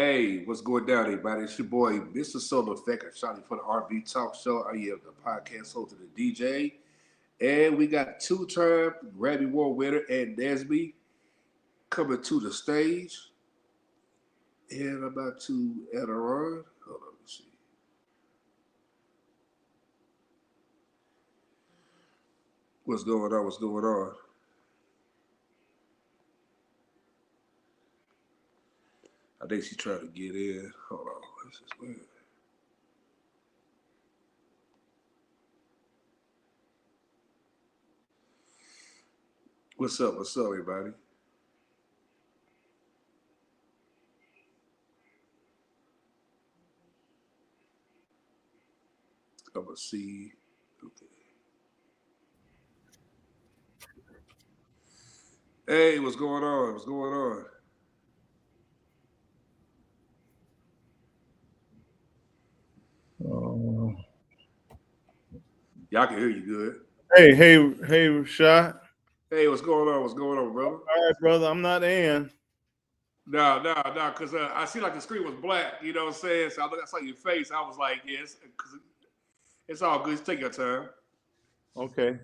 Hey, what's going down, everybody? It's your boy, Mr. Solar Effect, shouting for the R&B Talk Show. I am the podcast host of the DJ. And we got two-time Grammy Award winner Ann Nesby coming to the stage. And I'm about to add her on. Hold on, let me see. What's going on? What's going on? I think she's trying to get in. Hold on. This is weird. What's up? What's up, everybody? I'm going to see. Okay. Hey, what's going on? What's going on? Y'all can hear you good. Hey, Rashad. Hey, what's going on? What's going on, brother? All right, brother. I'm not Ann. No, because I see like the screen was black, you know what I'm saying? So I saw your face. I was like, yes, because it's all good. Just take your time. Okay.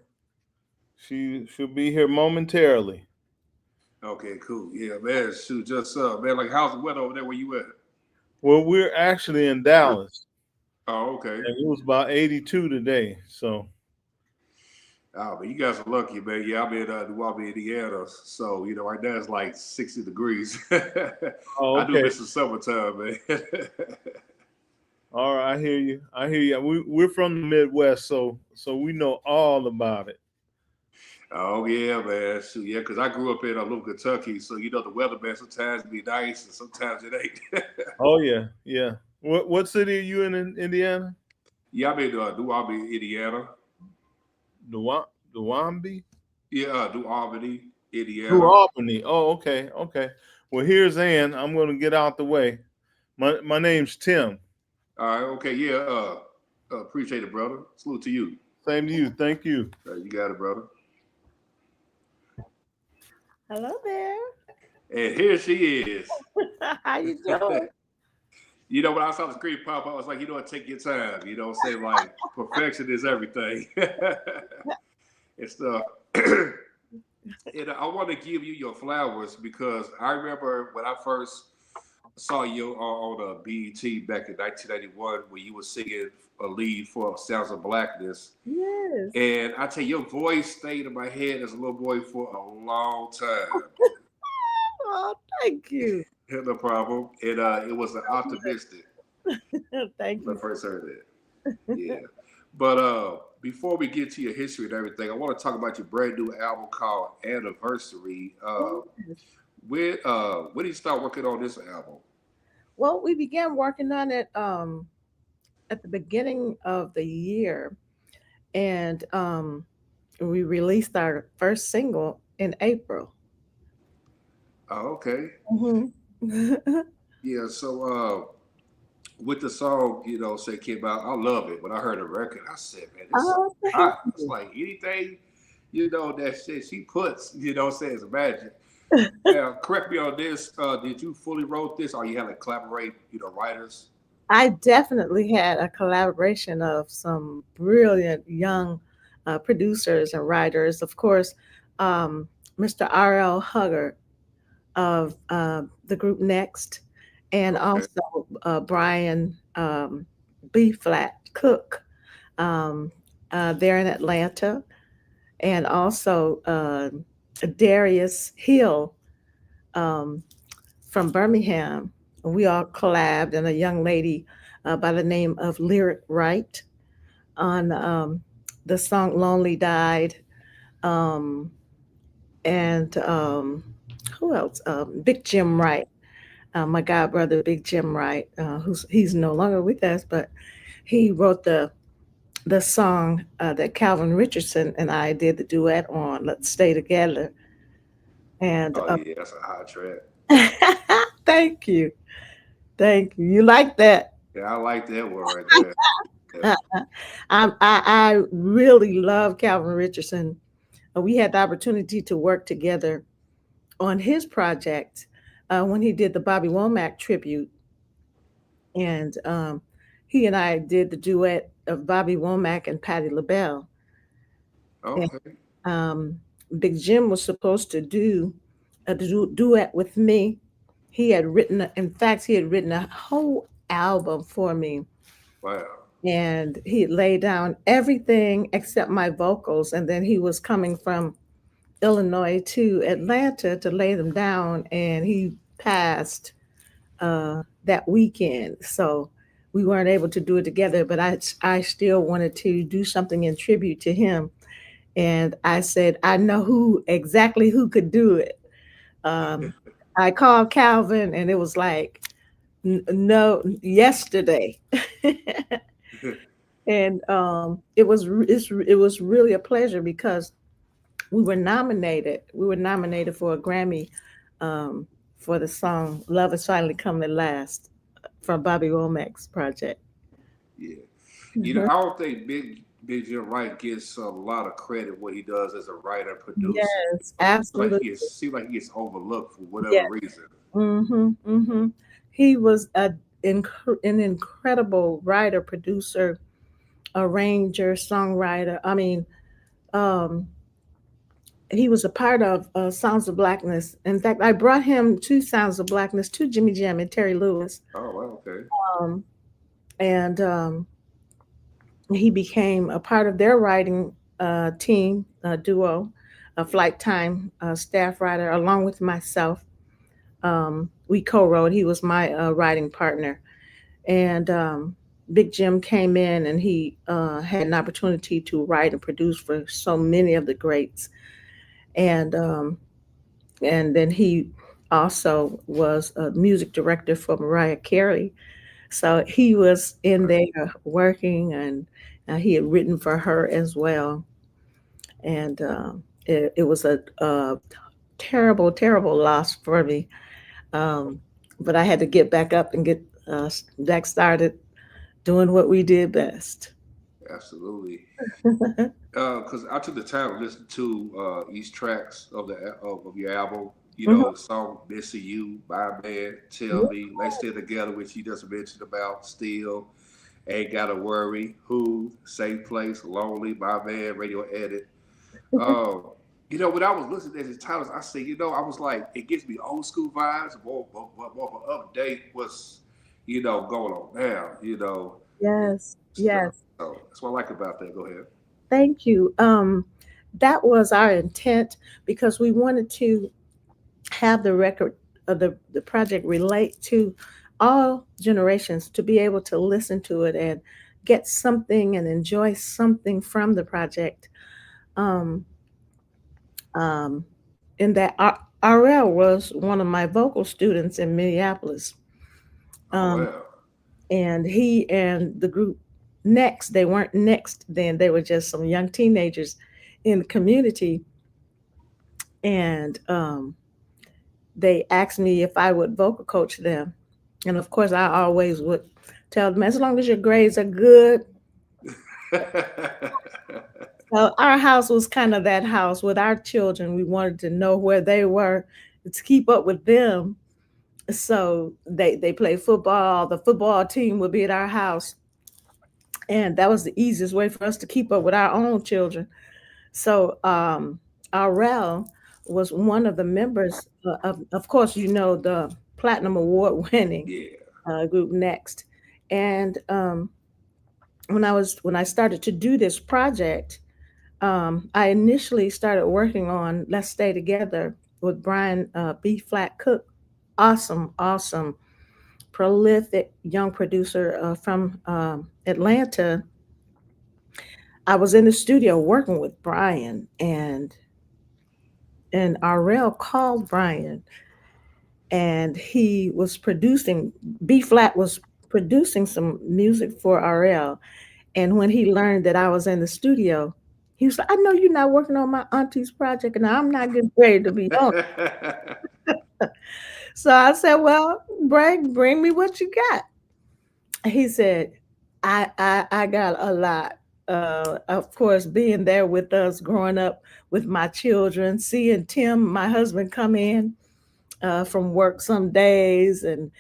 She'll be here momentarily. Okay, cool. Yeah, man. Shoot, just man. Like, how's the weather over there where you at? Well, we're actually in Dallas. Oh, okay. And it was about 82 today. So. Oh, but you guys are lucky, man. Yeah, I'm in New Orleans, Indiana. So, you know, right now it's like 60 degrees. Oh, okay. I do miss the summertime, man. All right, I hear you. We're from the Midwest, so we know all about it. Oh, yeah, man. Shoot, yeah, because I grew up in Little Kentucky. So, you know, the weather, man, sometimes be nice and sometimes it ain't. Oh, yeah. What city are you in Indiana? Yeah, I'm in New Orleans, Indiana. Duwamby? Yeah, New Albany, Indiana. New Albany. Oh, okay. Well, here's Ann. I'm going to get out the way. My name's Tim. All right, okay, yeah. Appreciate it, brother. Salute to you. Same to you. Thank you. You got it, brother. Hello there. And here she is. How you doing? You know, when I saw the screen pop up, I was like, you know what, take your time. You know what I'm saying? Like, perfection is everything. And stuff. And I want to give you your flowers because I remember when I first saw you on BET back in 1991 when you were singing a lead for Sounds of Blackness. Yes. And I tell you, your voice stayed in my head as a little boy for a long time. Oh, thank you. No problem. And it was an optimistic. Thank you. When I first heard it. Yeah. But before we get to your history and everything, I want to talk about your brand new album called Anniversary. When did you start working on this album? Well, we began working on it at the beginning of the year, and we released our first single in April. Oh, okay. Mm-hmm. Yeah, so with the song, you know, say came out, I love it. When I heard the record, I said, man, this song is hot. It's like anything, you know, that shit she puts, you know, says magic. Now, correct me on this. Did you fully wrote this or you had to collaborate, you know, writers? I definitely had a collaboration of some brilliant young producers and writers. Of course, Mr. R.L. Huggard of the group Next, and also Brian B. Flat Cook there in Atlanta, and also Darius Hill from Birmingham. We all collabed, and a young lady by the name of Lyric Wright on the song Lonely Died. And who else? Big Jim Wright, my god brother, Big Jim Wright, he's no longer with us, but he wrote the song that Calvin Richardson and I did the duet on, Let's Stay Together. And yeah, that's a hot track. Thank you. You like that? Yeah, I like that one right there. Yeah. I really love Calvin Richardson. We had the opportunity to work together on his project when he did the Bobby Womack tribute and he and I did the duet of Bobby Womack and Patti LaBelle. And Okay. um, Big Jim was supposed to do a duet with me. He had written, in fact, he had written a whole album for me, Wow. and he laid down everything except my vocals. And then he was coming from Illinois to Atlanta to lay them down, and he passed that weekend. So we weren't able to do it together, but I still wanted to do something in tribute to him. And I said, I know exactly who could do it. Um, I called Calvin, and it was like, no, yesterday. And it was really a pleasure because we were nominated. We were nominated for a Grammy um, for the song "Love Has Finally Come at Last" from Bobby Womack's project. Yeah. Mhm. I don't think Big Jim Wright gets a lot of credit what he does as a writer and producer. Yes, Like absolutely. he is, seems like he gets overlooked for whatever Yes. reason. Hmm. Hmm. He was an incredible writer, producer, arranger, songwriter. I mean, um, he was a part of Sounds of Blackness. In fact, I brought him to Sounds of Blackness to Jimmy Jam and Terry Lewis. Oh, well, okay. Um, and he became a part of their writing team, duo, a flight time staff writer, along with myself. We co-wrote. He was my writing partner, and Big Jim came in, and he had an opportunity to write and produce for so many of the greats, and then he also was a music director for Mariah Carey. So he was in Right. there working, and he had written for her as well. And it was a terrible, terrible loss for me. Um, but I had to get back up and get back started doing what we did best. Absolutely. Because I took the time to listen to each tracks of of your album. Mhm. The song "Missing You" by Man, "Tell Me," "Let's Stay Together," which you just mentioned about, "Still," "Ain't Gotta Worry," "Who," "Safe Place," "Lonely" by Man, Radio Edit. Um, when I was listening to these titles, I said, I was like, it gives me old school vibes, more of an update what's going on now. Yes, Stuff. yes. So that's what I like about that. Go ahead. Thank you. That was our intent because we wanted to have the record of the project relate to all generations, to be able to listen to it and get something and enjoy something from the project. Um, um, in that RL was one of my vocal students in Minneapolis. Oh Um, wow. and he and the group Next, they weren't Next then, they were just some young teenagers in the community. And they asked me if I would vocal coach them. And of course, I always would tell them, as long as your grades are good. So our house was kind of that house with our children. We wanted to know where they were to keep up with them. So they played football. The football team would be at our house. And that was the easiest way for us to keep up with our own children. So Arel was one of the members of course, the Platinum Award-winning Yeah. group Next. And when I started to do this project, I initially started working on "Let's Stay Together" with Brian B. Flat Cook. Awesome, awesome, prolific young producer from Atlanta. I was in the studio working with Brian, and RL called Brian, and he was producing. B Flat was producing some music for RL, and when he learned that I was in the studio, he was like, "I know you're not working on my auntie's project, and I'm not getting ready to be on." So I said, "Well, bring me what you got." He said, I got a lot. Of course, being there with us, growing up with my children, seeing Tim, my husband, come in from work some days, and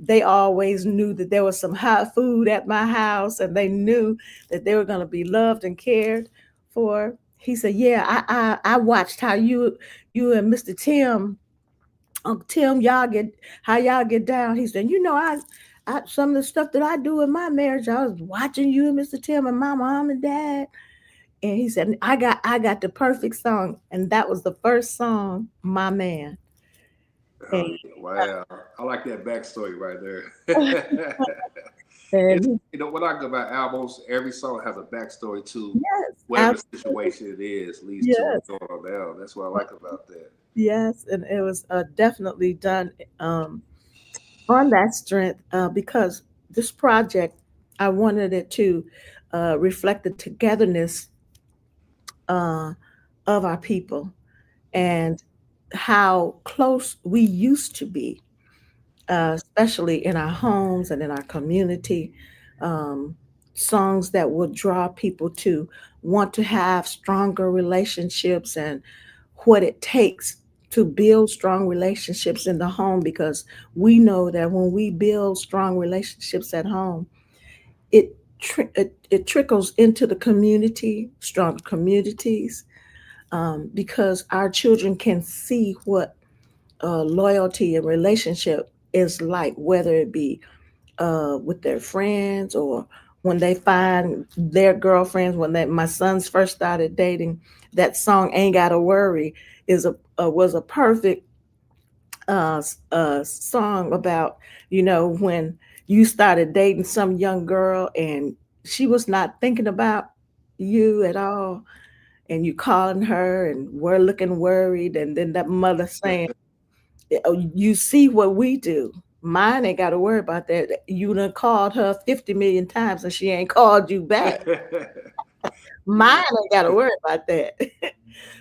they always knew that there was some hot food at my house, and they knew that they were going to be loved and cared for. He said, "Yeah, I watched how you and Mr. Tim, Uncle Tim, y'all get down." He said, I some of the stuff that I do in my marriage, I was watching you and Mr. Tim and my mom and dad." And he said, I got the perfect song, and that was the first song, "My Man." Oh, And, wow. I like that backstory right there. It's, and when I go about albums, every song has a backstory to yes, whatever situation it is leads to yes, what's going on now. That's what I like about that. yes, and it was definitely done on that strength because this project, I wanted it to reflect the togetherness uh, of our people and how close we used to be, especially in our homes and in our community. Um, Songs that would draw people to want to have stronger relationships and what it takes to build strong relationships in the home, because we know that when we build strong relationships at home, it trickles into the community, strong communities, because our children can see what loyalty and relationship is like, whether it be with their friends or when they find their girlfriends. My sons first started dating, that song "Ain't Gotta Worry" is a was a perfect song about, when you started dating some young girl and she was not thinking about you at all, and you calling her and we're looking worried, and then that mother saying, "Oh, you see what we do. Mine ain't got to worry about that. You done called her 50 million times and she ain't called you back. Mine Yeah, ain't got to worry about that."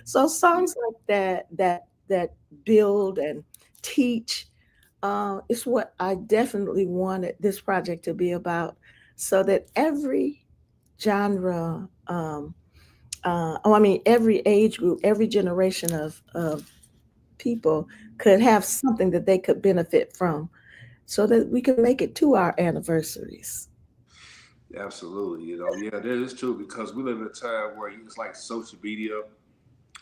So songs like that build and teach is what I definitely wanted this project to be about, so that every genre, every age group, every generation of people could have something that they could benefit from, so that we could make it to our anniversaries. absolutely. Yeah, that is true because we live in a time where it's like social media,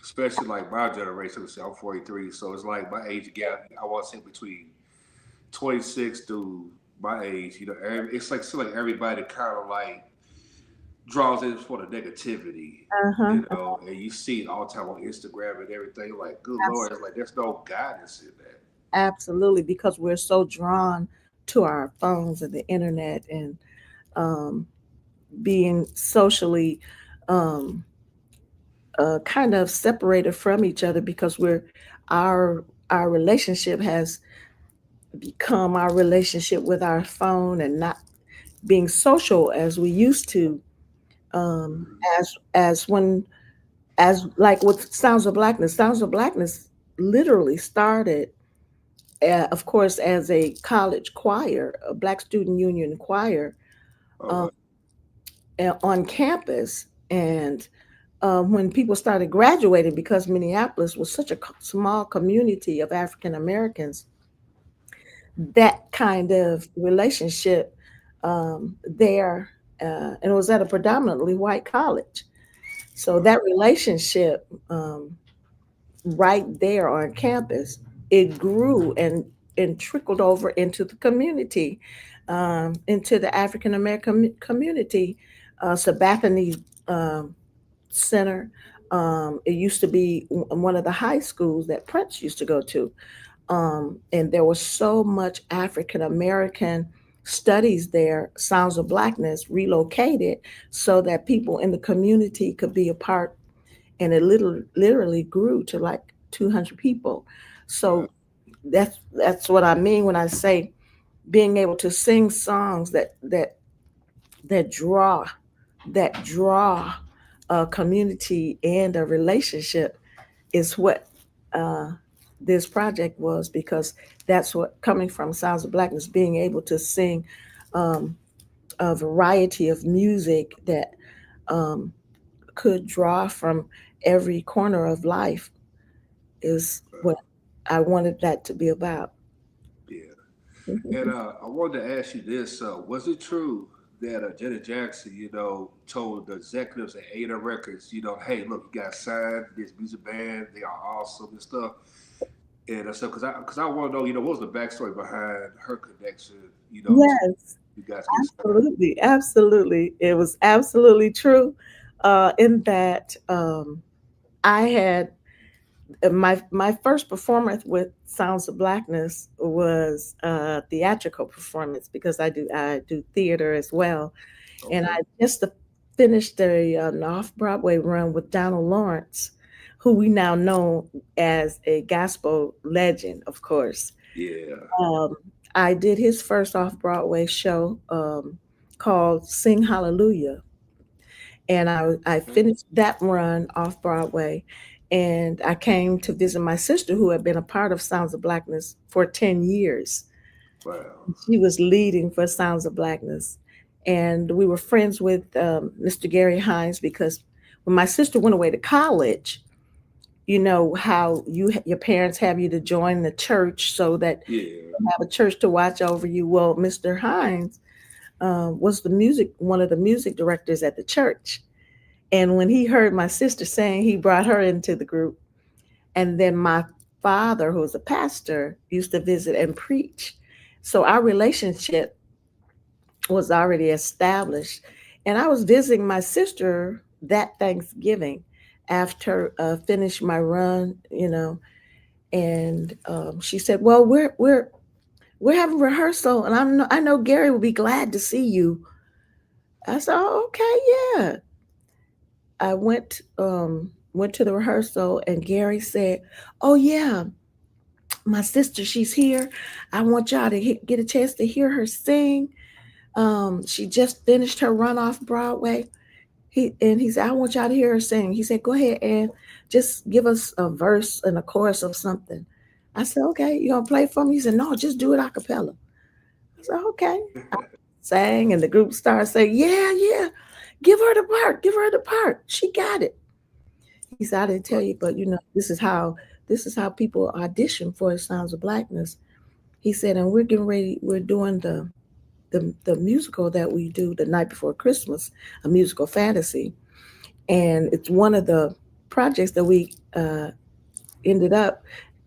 especially like my generation. Let's say I'm 43, so it's like my age gap. I want to say between 26 to my age. It's like still like everybody kind of like draws in for the negativity. Uh-huh. And you see it all the time on Instagram and everything. Like, good Lord, it's Abs- like there's no guidance in that. Absolutely, because we're so drawn to our phones and the internet, and um, being socially um, kind of separated from each other, because our relationship has become our relationship with our phone, and not being social as we used to, Mhm. as when as like with Sounds of Blackness literally started, of course, as a college choir, a Black Student Union choir, Oh, um, wow. on campus. And when people started graduating, because Minneapolis was such a small community of African Americans, that kind of relationship there, and it was at a predominantly white college. So Wow. that relationship, right there on campus, it grew and trickled over into the community, into the African American community. Sabathani um, Center. It used to be one of the high schools that Prince used to go to, and there was so much African American studies there. Sounds of Blackness relocated so that people in the community could be a part, and it literally grew to like 200 people. Wow. So that's what I mean when I say being able to sing songs that draw that draw a community and a relationship is what uh, this project was, because that's what, coming from Sounds of Blackness, being able to sing um, a variety of music that um, could draw from every corner of life is what Wow. I wanted that to be about. Yeah. And I wanted to ask you this: was it true that Janet Jackson, told the executives at A&M Records, hey, look, you got signed this music band, they are awesome and stuff, and stuff? Because I want to know, what was the backstory behind her connection, to Yes, you guys get signed? absolutely, absolutely. It was absolutely true. In that I had my first performance with Sounds of Blackness was a theatrical performance because I do theater as well, and Okay. I just finished an off Broadway run with Donald Lawrence, who we now know as a gospel legend, of course. Yeah. Um, I did his first off Broadway show called Sing Hallelujah, and I Okay. finished that run off Broadway, and I came to visit my sister who had been a part of Sounds of Blackness for 10 years. Wow. She was leading for Sounds of Blackness, and we were friends with Mr. Gary Hines because when my sister went away to college, you know how your parents have you to join the church so that Yeah. you have a church to watch over you. Well, Mr. Hines was the music one of the music directors at the church. And when he heard my sister sing, he brought her into the group. And then my father, who was a pastor, used to visit and preach. So our relationship was already established. And I was visiting my sister that Thanksgiving after finished my run, and she said, "Well, we're having rehearsal, and I know Gary will be glad to see you." I said, "Oh, okay, yeah." I went to the rehearsal, and Gary said, "Oh yeah, my sister, she's here. I want y'all to get a chance to hear her sing. She just finished her run off Broadway." He said, "I want y'all to hear her sing." He said, "Go ahead and just give us a verse and a chorus of something." I said, "Okay, you gonna play for me?" He said, "No, just do it a cappella." I said, "Okay." I sang, and the group started saying, "Yeah, yeah, give her the part, give her the part. She got it." He said, "I didn't tell you, but this is how people audition for Sounds of Blackness." He said, "And we're getting ready. We're doing the musical that we do the night before Christmas, a musical fantasy, and it's one of the projects that we ended up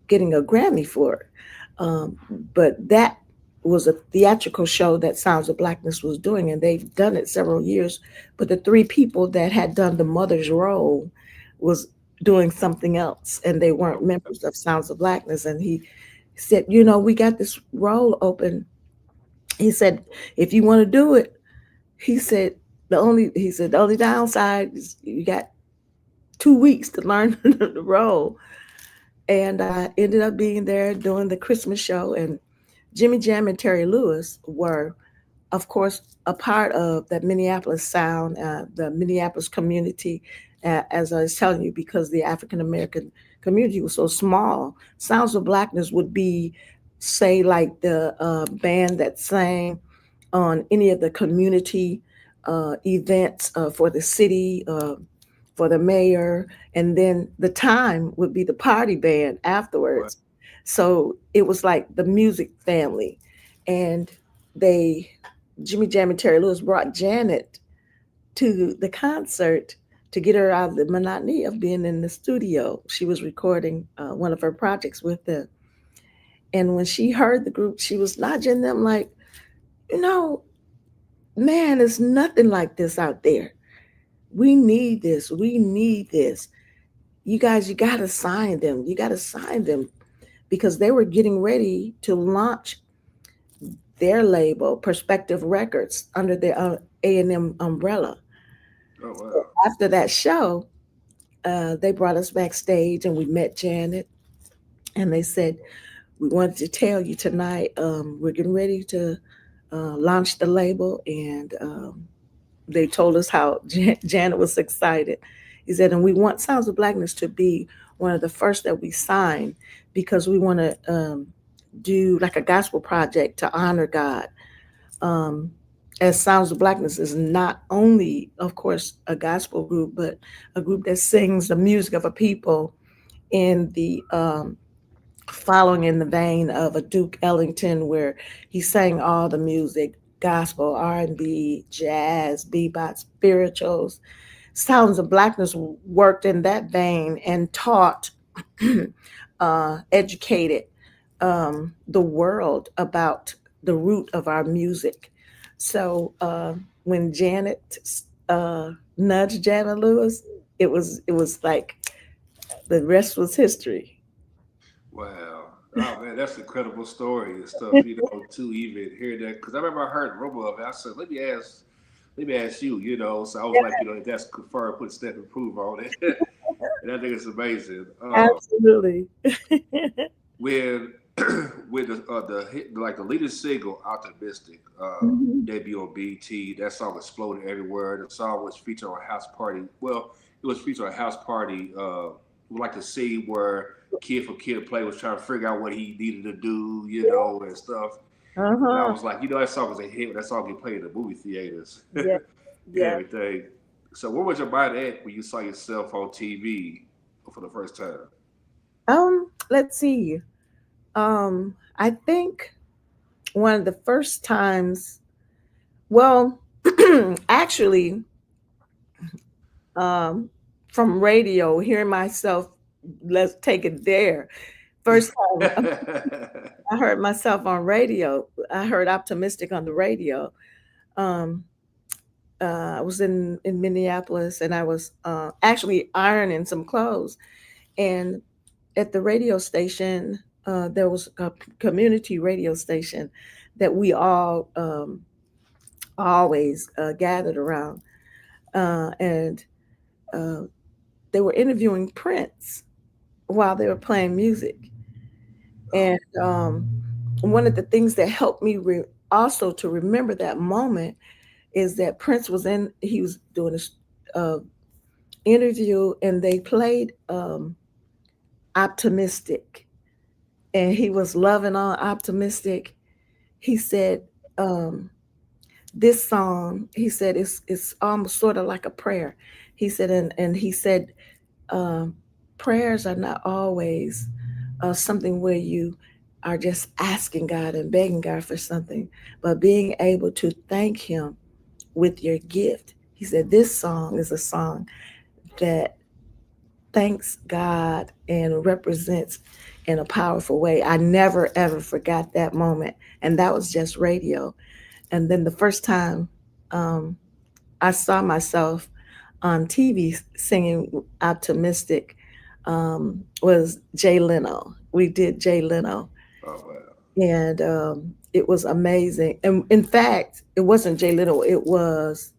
getting a Grammy for. Um, but that was a theatrical show that Sounds of Blackness was doing, and they've done it several years. But the three people that had done the mother's role was doing something else, and they weren't members of Sounds of Blackness. And he said, "We got this role open." He said, "If you want to do it," he said, the only downside is you got 2 weeks to learn the role. And I ended up being there doing the Christmas show. And Jimmy Jam and Terry Lewis were, of course, a part of the Minneapolis sound, the Minneapolis community. As I was telling you, because the African American community was so small, Sounds of Blackness would be, say, like the band that sang on any of the community events for the city, for the mayor, and then the time would be the party band Right. afterwards. So it was like the music family. And they, Jimmy Jam and Terry Lewis brought Janet to the concert to get her out of the monotony of being in the studio. She was recording one of her projects with them. And when she heard the group, she was nudging them like, you know, man, there's nothing like this out there. We need this. We need this. You guys, you got to sign them. You got to sign them because they were getting ready to launch their label, Perspective Records, under their A&M umbrella. Oh wow. After that show, they brought us backstage and we met Janet, and they said, "We wanted to tell you tonight, we're getting ready to launch the label." And they told us how Janet was excited. He said, "And we want Sounds of Blackness to be one of the first that we sign because we want to do like a gospel project to honor God." Um, as Sounds of Blackness is not only, of course, a gospel group, but a group that sings the music of a people in the following in the vein of a Duke Ellington, where he sang all the music, gospel, R&B, jazz, bebop, spirituals. Sounds of Blackness worked in that vein and taught, educated the world about the root of our music. So when Janet nudged Janet Lewis, it was like the rest was history. Wow. Oh man, that's an incredible story and stuff, to even hear that. Because I remember I heard a rumor of it. I said, let me ask you, So I was like, if that's confirmed, put a step and prove on it. And I think it's amazing. Absolutely. When with the hit, like the leading single, Optimistic, Mhm. debut on BT, that song exploded everywhere. The song was featured on House Party. Well, it was featured on House Party, like the scene where Kid for Kid Play was trying to figure out what he needed to do, and stuff. And I Uh-huh. was like, that song was a hit. That song get played in the movie theaters and Yeah. Yeah. everything. So, where was your mind at when you saw yourself on TV for the first time? Let's see. I think one of the first times, well, actually, um, from radio, hearing myself, let's take it there. First time I heard myself on radio, I heard Optimistic on the radio. Um, I was in Minneapolis, and I was actually ironing some clothes. And at the radio station, there was a community radio station that we all always gathered around. And uh, they were interviewing Prince while they were playing music. Oh, And one of the things that helped me also to remember that moment is that Prince he was doing a interview, and they played Optimistic, and he was loving on Optimistic. He said, um, this song, he said, it's almost sort of like a prayer. He said, and he said, um, prayers are not always something where you are just asking God and begging God for something, but being able to thank Him with your gift. He said, this song is a song that thanks God and represents in a powerful way. I never ever forgot that moment. And that was just radio. And then the first time um, I saw myself on TV singing Optimistic was Jay Leno. We did Jay Leno. oh wow. And it was amazing. And in fact, it wasn't Jay Leno, it was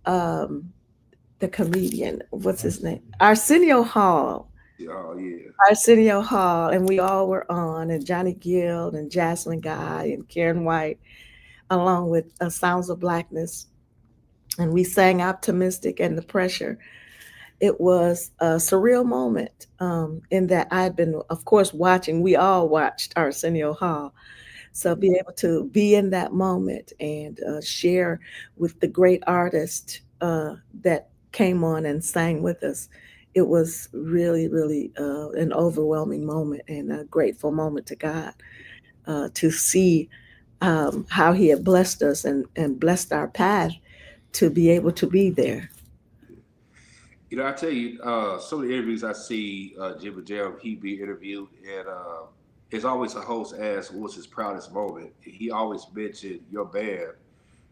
um, the comedian. What's his name? Arsenio Hall. Oh yeah. Arsenio Hall. And we all were on, and Johnny Gill and Jocelyn Guy and Karen White, along with Sounds of Blackness. And we sang Optimistic and The Pressure. It was a surreal moment in that I'd been, of course, watching. We all watched Arsenio Hall. So be able to be in that moment and share with the great artist that came on and sang with us, it was really, really an overwhelming moment and a grateful moment to God to see how He had blessed us and blessed our path to be able to be there. I tell you, some of the interviews I see Jim and Jam, he be interviewed, and it's always a host asks what was his proudest moment. He always mentioned your band.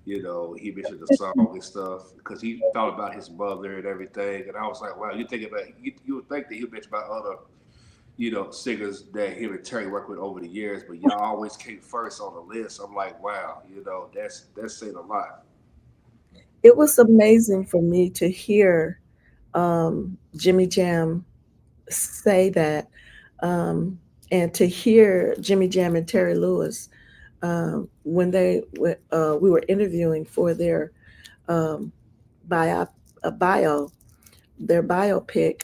He mentioned the song and stuff because he thought about his mother and everything. And I was like, wow, you think about you would think that he mentioned about other singers that him and Terry worked with over the years, but y'all always came first on the list. I'm like, wow, that's saying a lot. It was amazing for me to hear Jimmy Jam say that, and to hear Jimmy Jam and Terry Lewis when we were interviewing for their um, bio, bio, their biopic,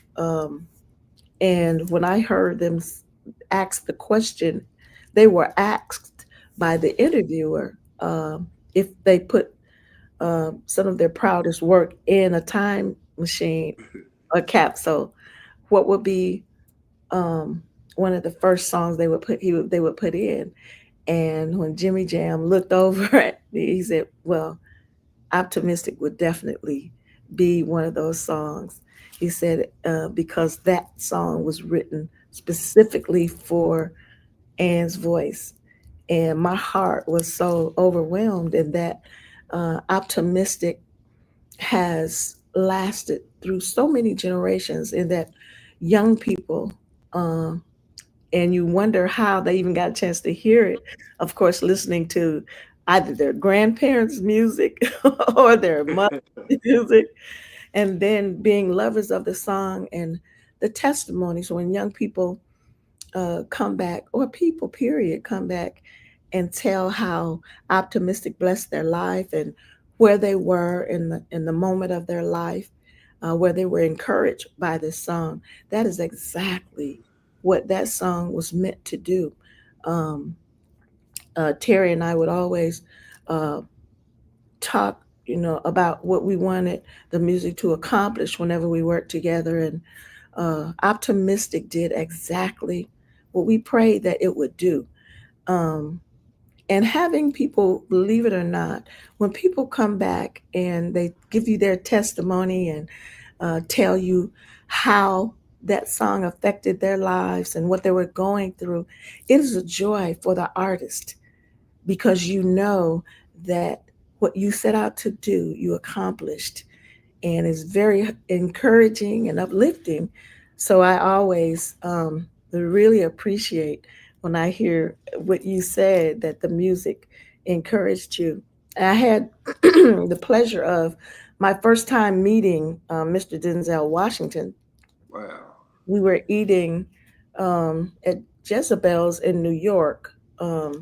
and when I heard them ask the question, they were asked by the interviewer if they put some of their proudest work in a time machine, a capsule, what would be um, one of the first songs they would put in. And when Jimmy Jam looked over at me, he said, "Well, Optimistic would definitely be one of those songs." He said, because that song was written specifically for Ann's voice. And my heart was so overwhelmed, and that Optimistic has lasted through so many generations, and that young people, um, and you wonder how they even got a chance to hear it. Of course, listening to either their grandparents' music or their mother's music, and then being lovers of the song and the testimonies when young people come back, or people, period, come back and tell how Optimistic blessed their life, and where they were in the moment of their life, where they were encouraged by this song. That is exactly what that song was meant to do. Um, Terry and I would always uh, talk, about what we wanted the music to accomplish whenever we worked together, and Optimistic did exactly what we prayed that it would do. Um, and having people, believe it or not, when people come back and they give you their testimony and tell you how that song affected their lives and what they were going through, it is a joy for the artist, because you know that what you set out to do, you accomplished, and it's very encouraging and uplifting. So I always really appreciate when I hear what you said, that the music encouraged you. I had the pleasure of my first time meeting Mr. Denzel Washington. Wow. We were eating at Jezebel's in New York, a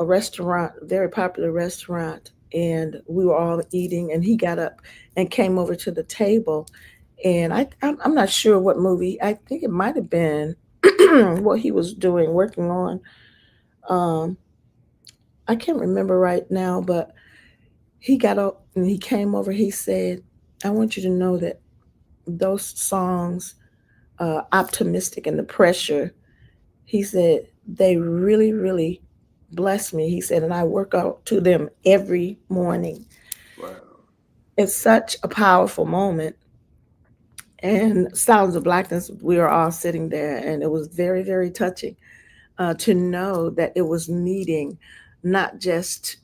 restaurant, very popular restaurant, and we were all eating, and he got up and came over to the table, and I'm not sure what movie. I think it might have been what he was doing, working on. Um, I can't remember right now, but he got up and he came over. He said, "I want you to know that those songs, Optimistic and The Pressure," he said, "they really, really bless me." He said, "and I work out to them every morning." Wow. It's such a powerful moment. And Sounds of Blackness, we were all sitting there, and it was very, very touching to know that it was meeting not just,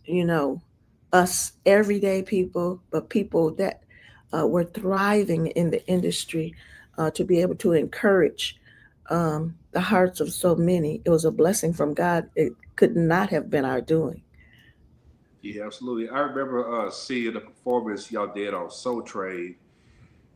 us everyday people, but people that were thriving in the industry, to be able to encourage the hearts of so many. It was a blessing from God. It could not have been our doing. Yeah, absolutely. I remember seeing the performance y'all did on Soul Train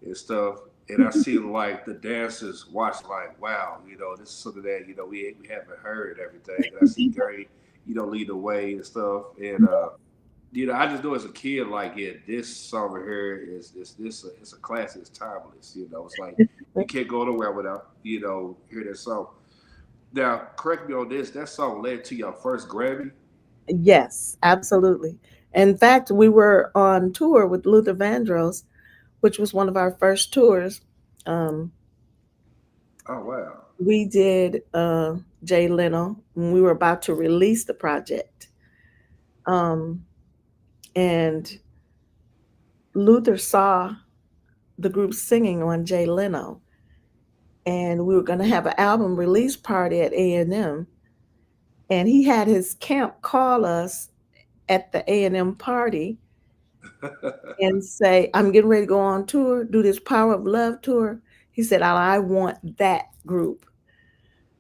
and stuff. And I see like the dancers watch like, wow, this is something that, we haven't heard and everything. And I see Gary, lead the way and stuff. And I just know as a kid, like, yeah, this song right here is this it's a classic, it's timeless, It's like you can't go nowhere without, hear that song. Now, correct me on this, that song led to your first Grammy. Yes, absolutely. In fact, we were on tour with Luther Vandross, which was one of our first tours. Um, Oh wow. we did Jay Leno when we were about to release the project. Um, and Luther saw the group singing on Jay Leno, and we were going to have an album release party at A&M. And he had his camp call us at the A&M party and say, "I'm getting ready to go on tour, do this Power of Love tour." He said, "I want that group,"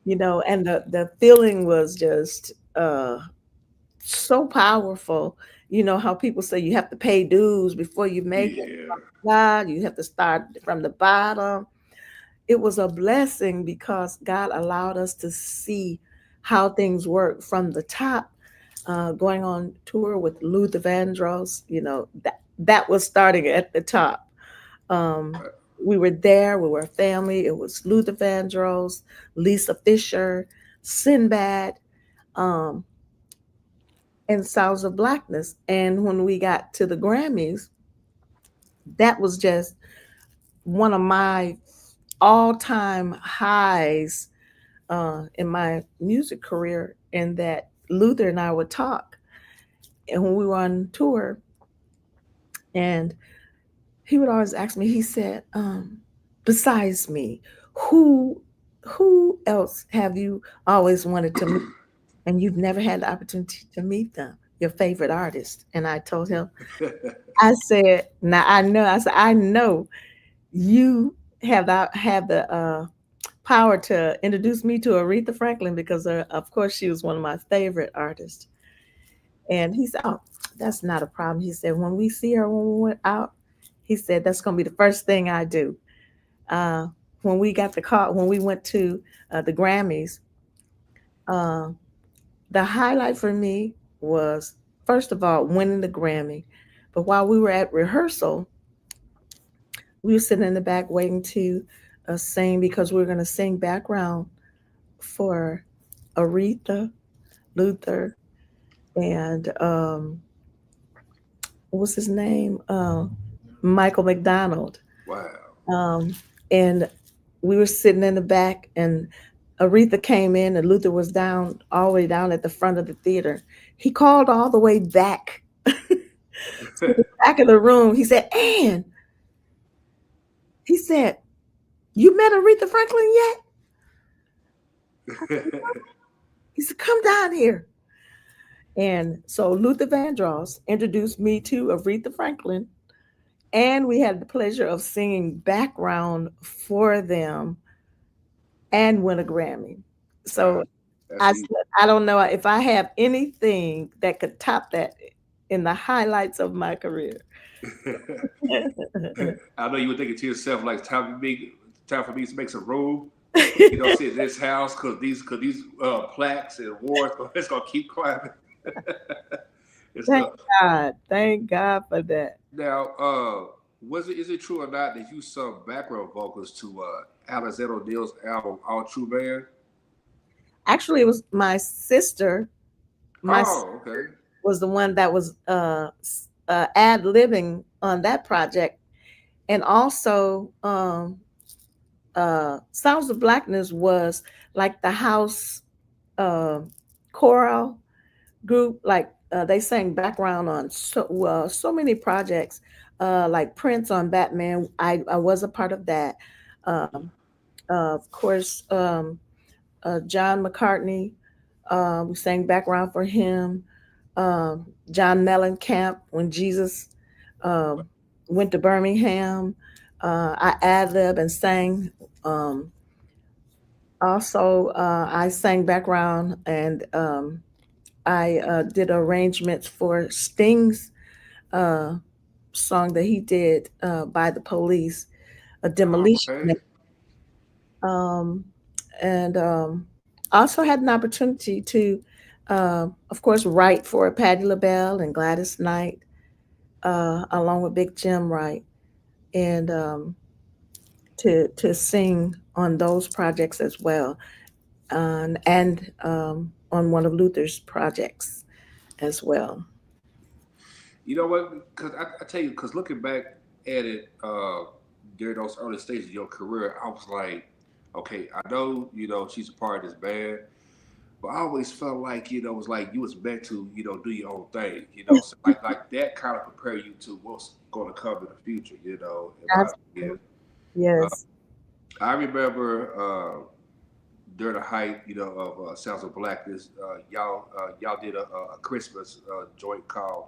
and the feeling was just so powerful. You know how people say you have to pay dues before you make it. Yeah. God, you have to start from the bottom. It was a blessing because God allowed us to see how things work from the top. Going on tour with Luther Vandross, that was starting at the top. Um, we were there. We were a family. It was Luther Vandross, Lisa Fisher, Sinbad, um, and Sounds of Blackness. And when we got to the Grammys, that was just one of my all-time highs in my music career, in that Luther and I would talk, and when we were on tour, and he would always ask me, he said, besides me, who else have you always wanted to meet and you've never had the opportunity to meet them, your favorite artist? And I told him, I said, now I know you have the power to introduce me to Aretha Franklin, because of course she was one of my favorite artists. And he said, oh, that's not a problem. He said, when we see her, when we went out, he said, that's going to be the first thing I do. When we got the call, when we went to the Grammys, the highlight for me was, first of all, winning the Grammy. But while we were at rehearsal, we were sitting in the back waiting to sing, because we were going to sing background for Aretha, Luther, and what was his name? Michael McDonald. Wow. And we were sitting in the back, and Aretha came in, and Luther was down, all the way down at the front of the theater. He called all the way back to the back of the room. He said, Ann, he said, you met Aretha Franklin yet? He said, come down here. And so Luther Vandross introduced me to Aretha Franklin, and we had the pleasure of singing background for them and win a Grammy. So I don't know if I have anything that could top that in the highlights of my career. I know you were thinking to yourself, like, time for me to make some room. You know, sit in this house, because these plaques and awards, it's gonna keep climbing. Thank God for that. Now, is it true or not that you sung background vocals to Alexander O'Neal's album All True Man? Actually, it was my sister. Okay. Was the one that was ad-libbing on that project. And also Sounds of Blackness was like the house choral group. Like they sang background on so many projects, like Prince on Batman. I was a part of that. Of course, John McCartney, we sang background for him. John Mellencamp, when Jesus went to Birmingham, I ad-lib and sang. Also, I sang background, and I did arrangements for Sting's song that he did by the Police, a Demolition. Okay. And also had an opportunity to, of course, write for Patti LaBelle and Gladys Knight, along with Big Jim Wright, and to sing on those projects as well, and on one of Luther's projects as well. You know what? Because I tell you, because looking back at it during those early stages of your career, I was like, okay, I know, she's a part of this band, but I always felt like, it was like you was meant to, do your own thing, so like that kind of prepare you to what's going to come in the future, Yes. I remember during the height, of Sounds of Blackness, y'all did a Christmas joint called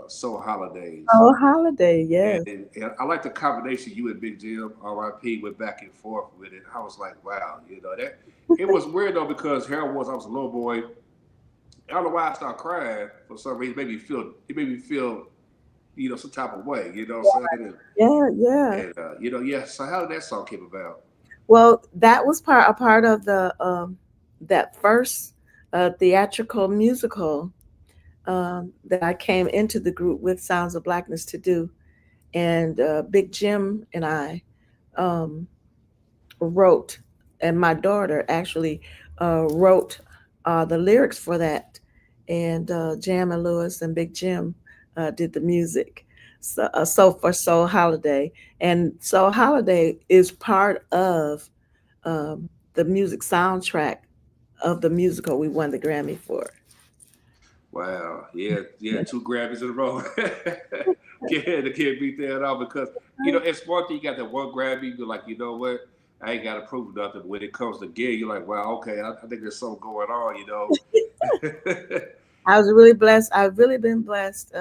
Soul Holidays. Oh, Holiday, yes. And I like the combination you and Big Jim, R.I.P., went back and forth with it. I was like, wow, that it was weird though, because here I was a little boy. I don't know why I started crying for some reason. It made me feel, some type of way, what I'm saying? Yeah. So how did that song came about? Well, that was a part of the that first theatrical musical that I came into the group with Sounds of Blackness to do. And Big Jim and I wrote, and my daughter actually wrote the lyrics for that. And Jam and Lewis and Big Jim did the music. for Soul Holiday, and Soul Holiday is part of the music soundtrack of the musical we won the Grammy for. Wow. Yeah, yeah, 2 Grammys in a row. Can't beat that at all because it's one thing you got that one Grammy, you're like, you know what? I ain't gotta prove nothing. When it comes to gig, you're like, wow, okay, I think there's something going on. I was really blessed. I've really been blessed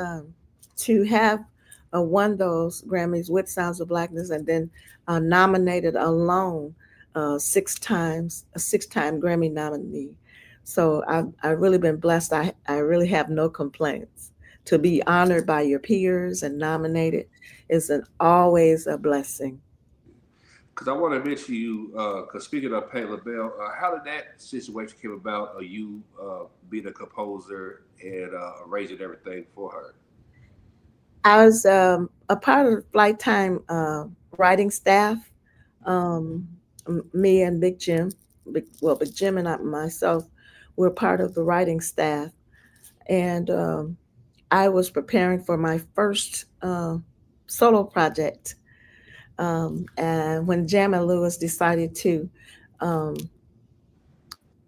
to have won those Grammys with Sounds of Blackness, and then nominated alone 6 times, a 6-time Grammy nominee. So I've really been blessed. I really have no complaints. To be honored by your peers and nominated is always a blessing. Because I want to mention you, because speaking of Patti LaBelle, how did that situation came about? You being a composer and arranging everything for her? I was a part of Flight Time writing staff. Me and Big Jim, Big Jim and myself were part of the writing staff. And I was preparing for my first solo project. And when Jamie Lewis decided to, um,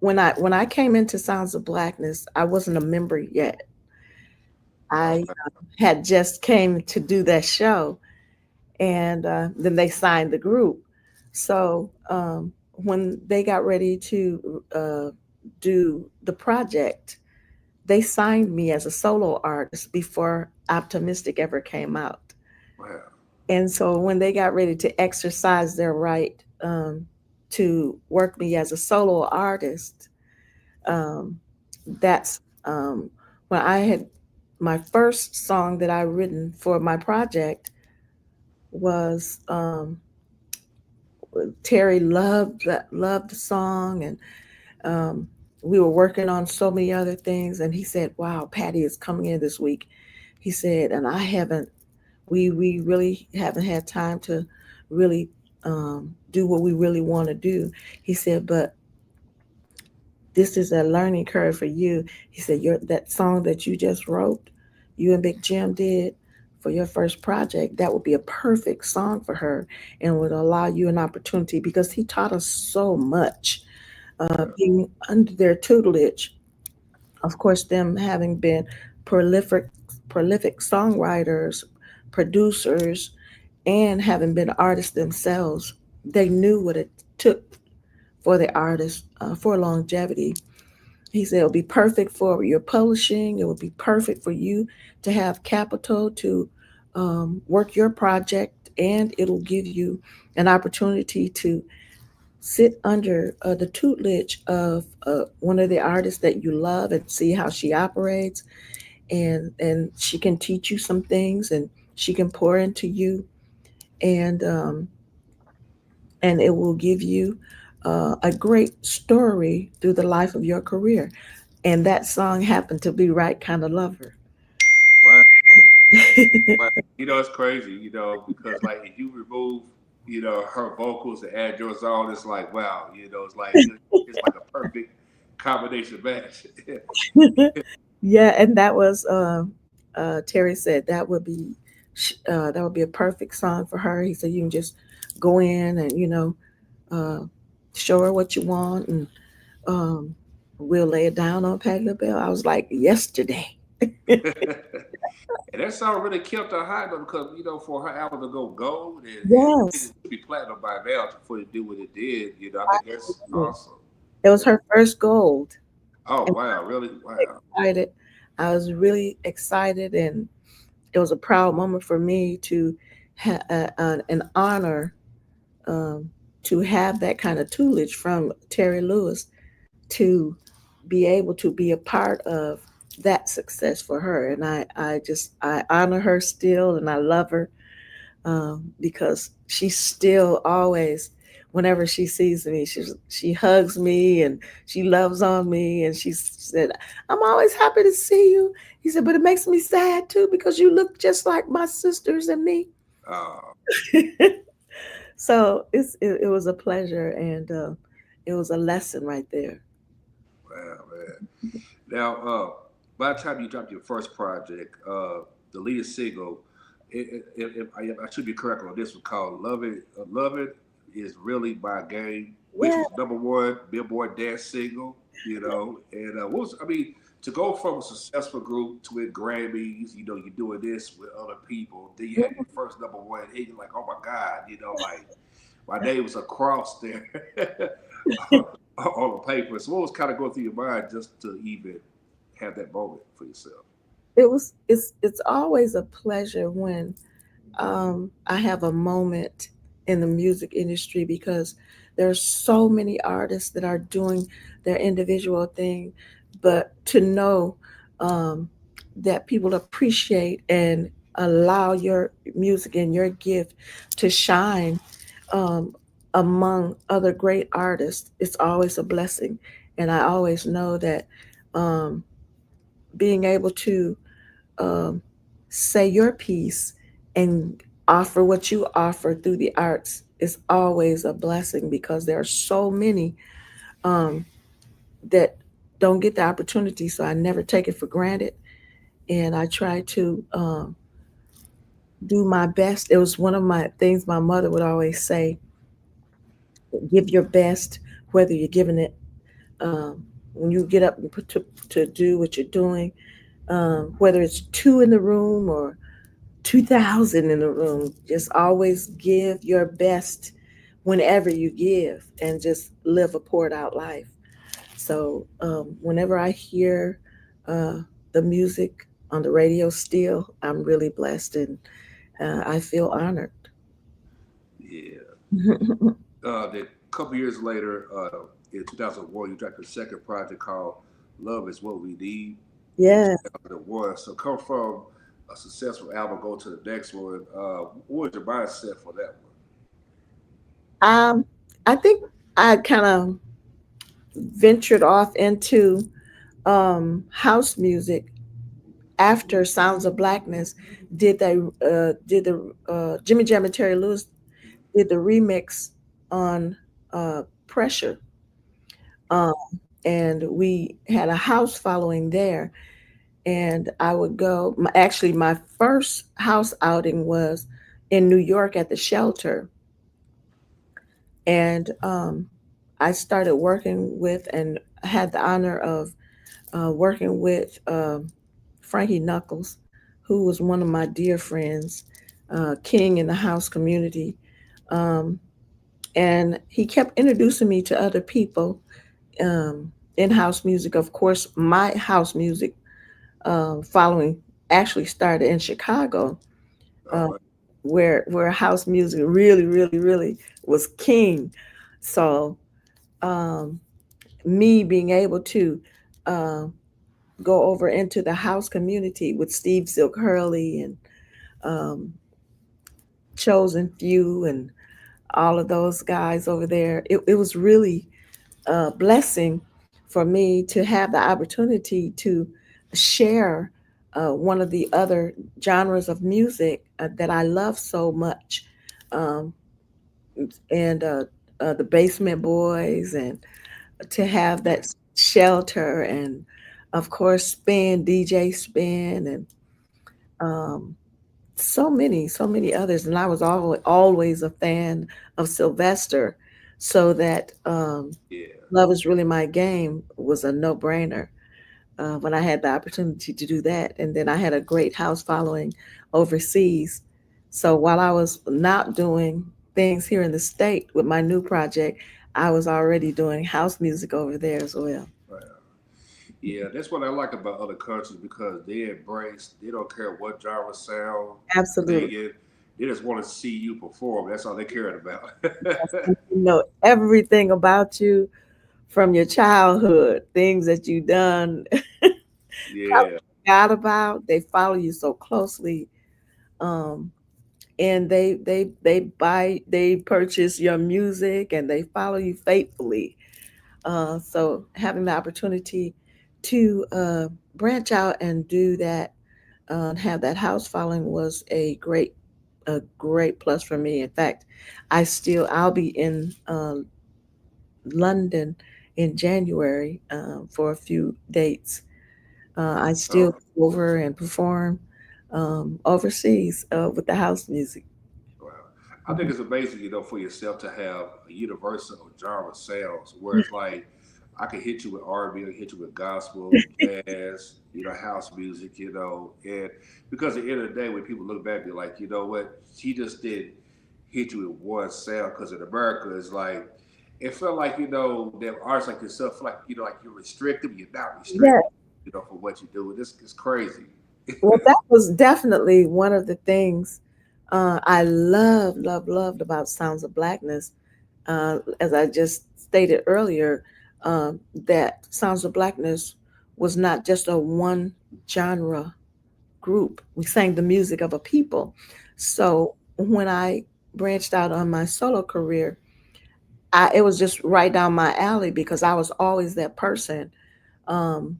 when I came into Sounds of Blackness, I wasn't a member yet. I Okay. had just came to do that show, and then they signed the group. So when they got ready to do the project, they signed me as a solo artist before Optimistic ever came out. Wow. And so when they got ready to exercise their right to work me as a solo artist, that's when I had my first song that I written for my project was Terry loved the song, and we were working on so many other things. And he said, "Wow, Patty is coming in this week." He said, and I haven't. We really haven't had time to really do what we really want to do. He said, but this is a learning curve for you. He said, that song that you just wrote, you and Big Jim did for your first project, that would be a perfect song for her and would allow you an opportunity, because he taught us so much being under their tutelage. Of course, them having been prolific songwriters, producers, and having been artists themselves, they knew what it took for the artist for longevity. He said it would be perfect for your publishing. It would be perfect for you to have capital to work your project, and it'll give you an opportunity to sit under the tutelage of one of the artists that you love and see how she operates, and she can teach you some things, and she can pour into you, and it will give you a great story through the life of your career. And that song happened to be Right Kind of Lover. Wow. Wow. It's crazy, because like if you remove, her vocals and add yours on, it's like wow, it's like a perfect combination match. Yeah, and that was Terry said that would be a perfect song for her. He said you can just go in and uh, show her what you want, and um, we'll lay it down on Patti LaBelle. I was like, yesterday. And that song really kept her high though, because for her album to go gold and Yes, it should be platinum by now for it to do what it did. I think that's awesome. it was her first gold. Oh And wow, really? Wow. excited. I was really excited, and it was a proud moment for me to have an honor to have that kind of tutelage from Terry Lewis, to be able to be a part of that success for her. And I honor her still, and I love her because she still always, whenever she sees me, she hugs me and she loves on me, and she said, "I'm always happy to see you." He said, "But it makes me sad too, because you look just like my sisters and me." Oh, So it was a pleasure, and it was a lesson right there. wow, man. Now, by the time you dropped your first project, the lead single, I should be correct on this one, called Lovin. Lovin is really my game, which Yeah. was #1 Billboard dance single. And what was, I mean, to go from a successful group to win Grammys, you're doing this with other people. Then you had your first #1 hit. You're like, oh my God, like my name was across there on the paper. So what was kind of going through your mind just to even have that moment for yourself? It's always a pleasure when I have a moment in the music industry because there's so many artists that are doing their individual thing, but to know um, that people appreciate and allow your music and your gift to shine um, among other great artists, it's always a blessing. And I always know that um, being able to um, say your piece and offer what you offer through the arts is always a blessing because there are so many um, that don't get the opportunity. So I never take it for granted. And I try to do my best. It was one of my things my mother would always say: give your best, whether you're giving it when you get up and put to do what you're doing, whether it's two in the room or 2,000 in the room. Just always give your best whenever you give and just live a poured out life. So whenever I hear the music on the radio still, I'm really blessed and I feel honored. Yeah. Then a couple years later, in 2001, you dropped a second project called "Love Is What We Need." In Yeah. 2001, so come from a successful album, go to the next one. What was your mindset for that Um, I think I kind of ventured off into house music after Sounds of Blackness. Did the Jimmy Jam and Terry Lewis did the remix on Pressure, um, and we had a house following there. And I would go. Actually, my first house outing was in New York at the Shelter, and I started working with and had the honor of working with Frankie Knuckles, who was one of my dear friends, king in the house community. Um, and he kept introducing me to other people in house music. Of course, my house music following actually started in Chicago, uh, one? where house music really, really, really was king. So um, me being able to uh, go over into the house community with Steve Silk Hurley and um, Chosen Few and all of those guys over there, it was really a blessing for me to have the opportunity to share one of the other genres of music that I love so much. Um, and the Basement Boys, and to have that shelter, and of course, DJ Spin, and um, so many others. And I was always a fan of Sylvester, so that Yeah. Love Is Really My Game was a no brainer when I had the opportunity to do that. And then I had a great house following overseas. So while I was not doing things here in the state with my new project, I was already doing house music over there as well. Right. Yeah, that's what I like about other countries because they embrace. They don't care what genre sound, Absolutely. singing. They just want to see you perform. That's all they cared about. You know everything about you from your childhood, things that you done, probably Yeah. forgot about. They follow you so closely. Um, and they purchase your music and they follow you faithfully. So having the opportunity to branch out and do that, have that house following was a great plus for me. In fact, I'll be in London in January for a few dates. I still Oh, go over and perform overseas with the house music. Wow. I think it's amazing, for yourself to have a universal genre sounds where it's like I can hit you with R&B, I can hit you with gospel, jazz, house music, and because at the end of the day, when people look back, they're like, you know what, she just didn't hit you with one sound because in America, it's like, it felt like, that artists like yourself, feel like, like you're restricted, but you're not Yeah. restricted, for what you do. This is crazy. Well, that was definitely one of the things I loved about Sounds of Blackness. As I just stated earlier, that Sounds of Blackness was not just a one genre group. We sang the music of a people. So when I branched out on my solo career, it was just right down my alley because I was always that person. Um,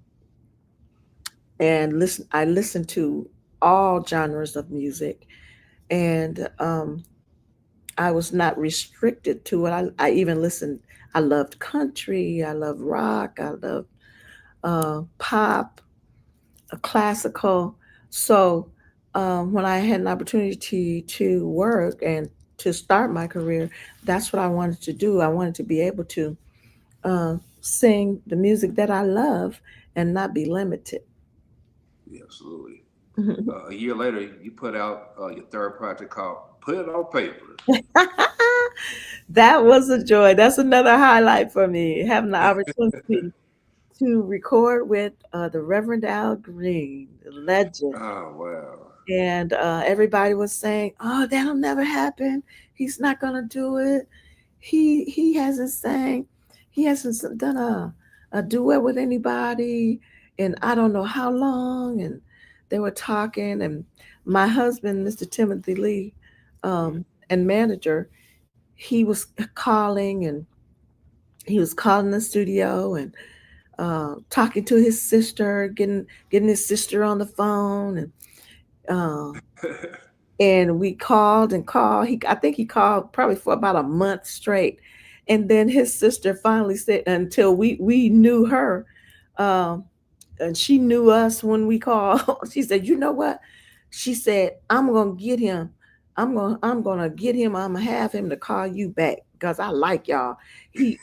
and I listened to all genres of music, and I was not restricted to it. I even listened. I loved country. I loved rock. I loved pop, classical. So when I had an opportunity to work and to start my career, that's what I wanted to do. I wanted to be able to sing the music that I love and not be limited. Yeah, absolutely. A year later, you put out your third project called "Put It on Paper." That was a joy. That's another highlight for me, having the opportunity to record with the Reverend Al Green, the legend. Oh wow! And everybody was saying, "Oh, that'll never happen. He's not gonna do it. He hasn't sang. He hasn't done a duet with anybody, and I don't know how long." And they were talking, and my husband, Mr. Timothy Lee, and manager, he was calling, and he was calling the studio and talking to his sister, getting his sister on the phone, uh, and we called and called. I think he called probably for about a month straight, and then his sister finally said, until we knew her, um, and she knew us when we called. She said, "You know what?" She said, "I'm gonna get him. I'm gonna get him. I'm gonna have him to call you back because I like y'all. He's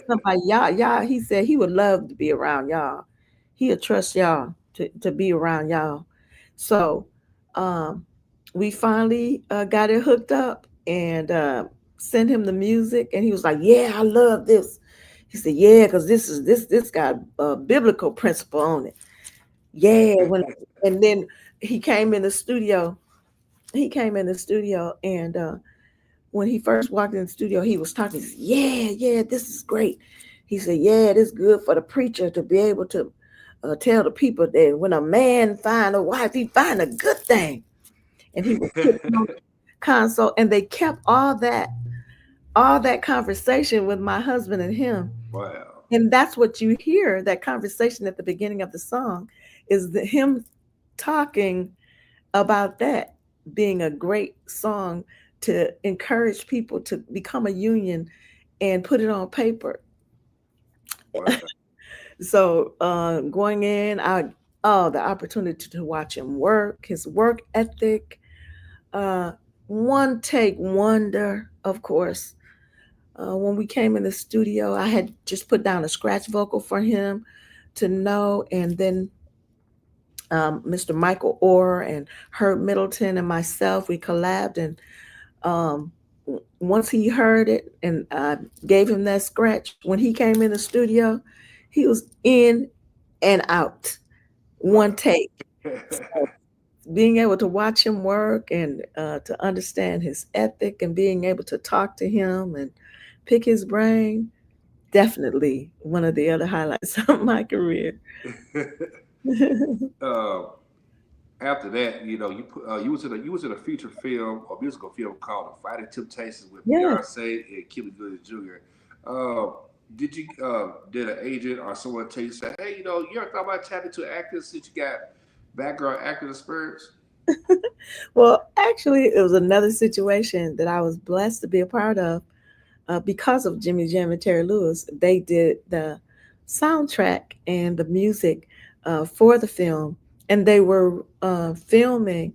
somebody y'all. He said he would love to be around y'all. He'll trust y'all to be around y'all." So um, we finally got it hooked up and sent him the music, and he was like, "Yeah, I love this." He said, "Yeah, because this got a biblical principle on it." Yeah, and then he came in the studio. He came in the studio, and when he first walked in the studio, he was talking. He said, "Yeah, this is great." He said, "Yeah, it is good for the preacher to be able to tell the people that when a man find a wife, he find a good thing." And he was putting on the console, and they kept all that conversation with my husband and him. Wow! And that's what you hear, that conversation at the beginning of the song, is him talking about that being a great song to encourage people to become a union and put it on paper. Wow! So going in, the opportunity to watch him work, his work ethic, uh, one take wonder, of course. When we came in the studio, I had just put down a scratch vocal for him to know, and then Mr. Michael Orr and Herb Middleton and myself, we collabed, and um, once he heard it and I gave him that scratch, when he came in the studio, he was in and out, one take. So being able to watch him work and to understand his ethic and being able to talk to him and pick his brain, definitely one of the other highlights of my career. uh, After that, you was in a feature film or musical film called "The Fighting Temptations" with Yeah. Beyonce and Cuba Gooding Jr. Did an agent or someone tell you, say, "Hey, you ever thought about tapping to actors since you got background acting experience?" Well, actually, it was another situation that I was blessed to be a part of because of Jimmy Jam and Terry Lewis. They did the soundtrack and the music for the film, and they were filming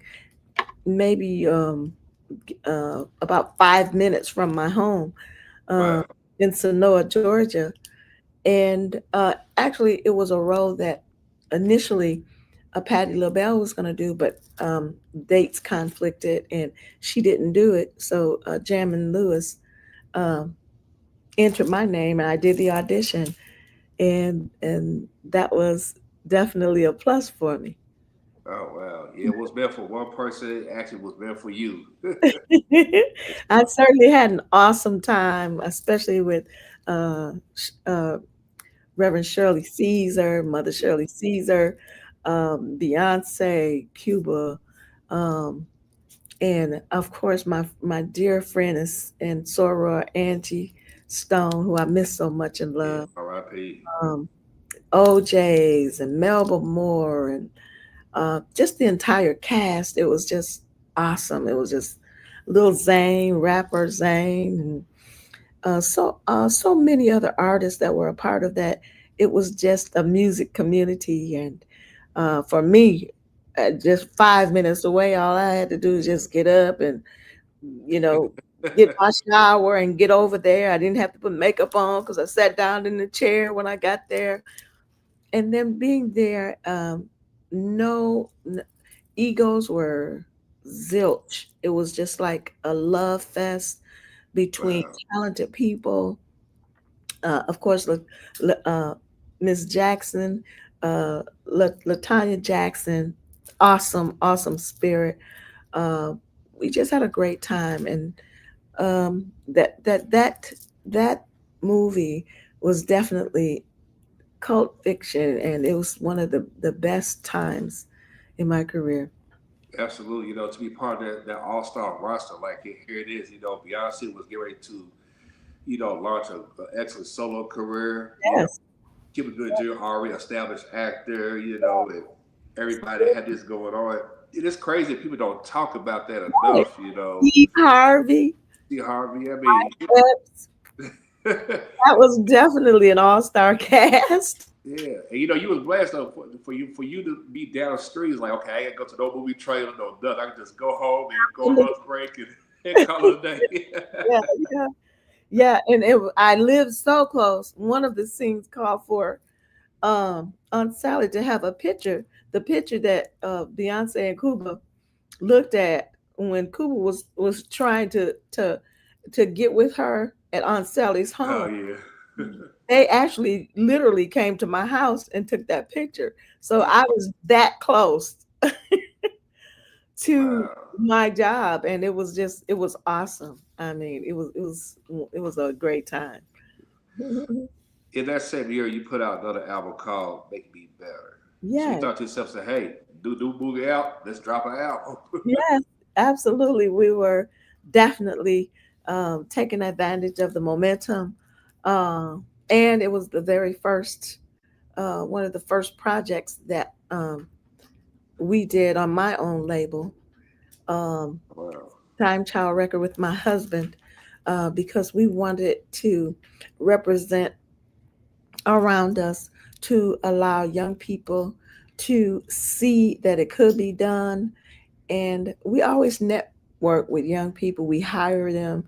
maybe about 5 minutes from my home uh, Wow. in Sonoma, Georgia. And actually, it was a role that initially Patti LaBelle was going to do, but dates conflicted and she didn't do it. So Jamin Lewis um, entered my name and I did the audition. And that was definitely a plus for me. Oh wow. Yeah, it was meant for one person. It actually was meant for you. I certainly had an awesome time, especially with uh, uh, Reverend Shirley Caesar, Mother Shirley Caesar, Beyonce, Cuba, um, and of course my dear friend and soror Angie Stone, who I miss so much and Yeah, love. R.I.P. Um, OJ's and Melba Moore and just the entire cast. It was just awesome. It was just Lil Zane, rapper Zane, and so many other artists that were a part of that. It was just a music community, and for me, just 5 minutes away, all I had to do is just get up and you know get my shower and get over there. I didn't have to put makeup on because I sat down in the chair when I got there, and then being there, no egos were zilch. It was just like a love fest between Wow. talented people. Of course, Miss Jackson, Latanya Jackson, awesome, awesome spirit. Uh, we just had a great time, and that movie was definitely cult fiction, and it was one of the best times in my career. Absolutely. To be part of that all-star roster, like here it is. Beyonce was getting ready to, launch an excellent solo career. Yes. Cuba Gooding Jr. already established actor. And everybody had this going on. It is crazy people don't talk about that Right. enough. Steve Harvey, See Harvey. I mean, Epps, that was definitely an all-star cast. yeah, and you was blessed though for you to be down the street. It's like, okay, I ain't gotta go to no movie trailer, no nothing. I can just go home and go lunch break and call it a day. Yeah, yeah, yeah. And I lived so close. One of the scenes called for Aunt Sally to have a picture, the picture that Beyonce and Cuba looked at when Cuba was trying to get with her at Aunt Sally's Oh home. yeah. They actually literally came to my house and took that picture. So I was that close to Wow. my job, and it was awesome. I mean, it was a great time. In that same year, you put out another album called "Make Me Better." So you Yes, thought to yourself, "Say, hey, do movie out. Let's drop an album." yes, absolutely. We were definitely taking advantage of the momentum, and it was the very first one of the first projects that we did on my own label, um, Wow. Time Child Record with my husband, because we wanted to represent around us to allow young people to see that it could be done. And we always network with young people. We hire them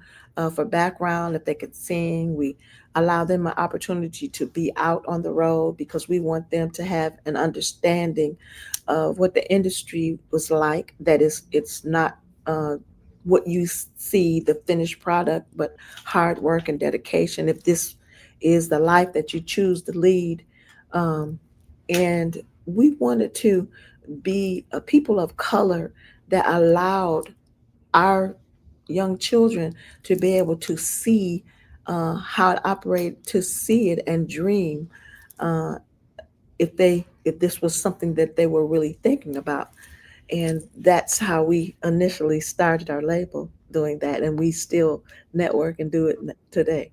for background if they could sing. We allow them an opportunity to be out on the road because we want them to have an understanding of what the industry was like. That is, it's not what you see, the finished product, but hard work and dedication. If this is the life that you choose to lead, um, and we wanted to be a people of color that allowed our young children to be able to see how to operate, to see it and dream. Uh, if this was something that they were really thinking about, and that's how we initially started our label doing that, and we still network and do it today.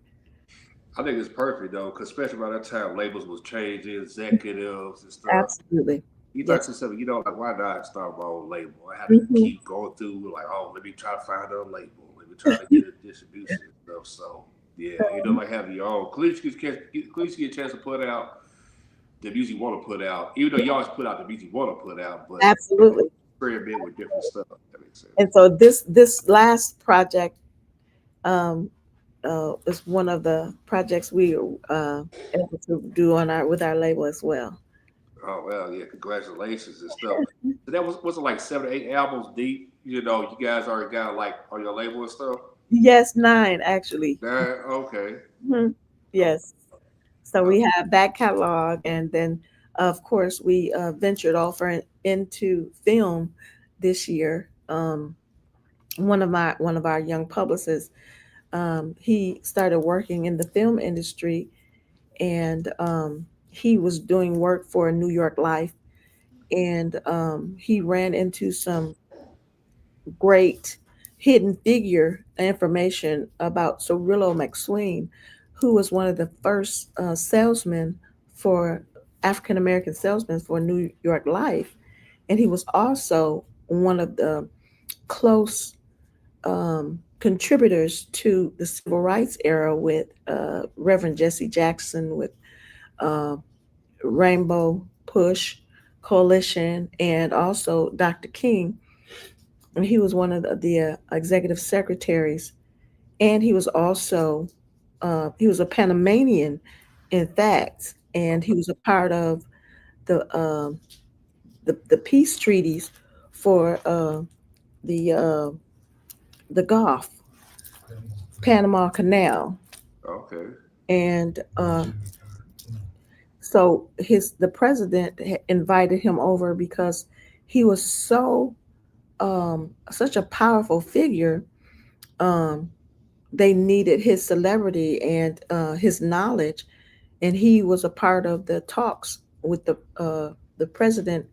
I think it's perfect though, because especially around that time, labels was changing, executives and stuff. Absolutely. You thought to Yes. yourself, like, why not start my own label? I had to Mhm. keep going through, like, oh, let me try to find a label. Let me try to get a distribution and stuff. So, yeah, like having your own. At least you get a chance to put out the music you want to put out, even though you always put out the music you want to put out, but Absolutely. experiment with different stuff. That makes sense. And so this last project is one of the projects we able to do on our with our label as well. Oh well, yeah, congratulations and stuff. So that was it like 7 or 8 albums deep? You know, you guys already got like on your label and stuff. Yes, 9 actually. Okay. Mhm. Yes. So we have that catalog, and then of course we ventured off into film this year. One of our young publicists, he started working in the film industry, and he was doing work for New York Life, and he ran into some great hidden figure information about Cirillo McSween, who was one of the first salesmen for African American salesmen for New York Life, and he was also one of the close contributors to the civil rights era with Reverend Jesse Jackson, with uh, Rainbow Push Coalition, and also Dr. King. And he was one of the executive secretaries, and he was also he was a Panamanian, in fact, and he was a part of the the peace treaties for the uh, the Gulf, Panama Canal, Okay. and so the president invited him over because he was such a powerful figure. Um, they needed his celebrity and his knowledge, and he was a part of the talks with the president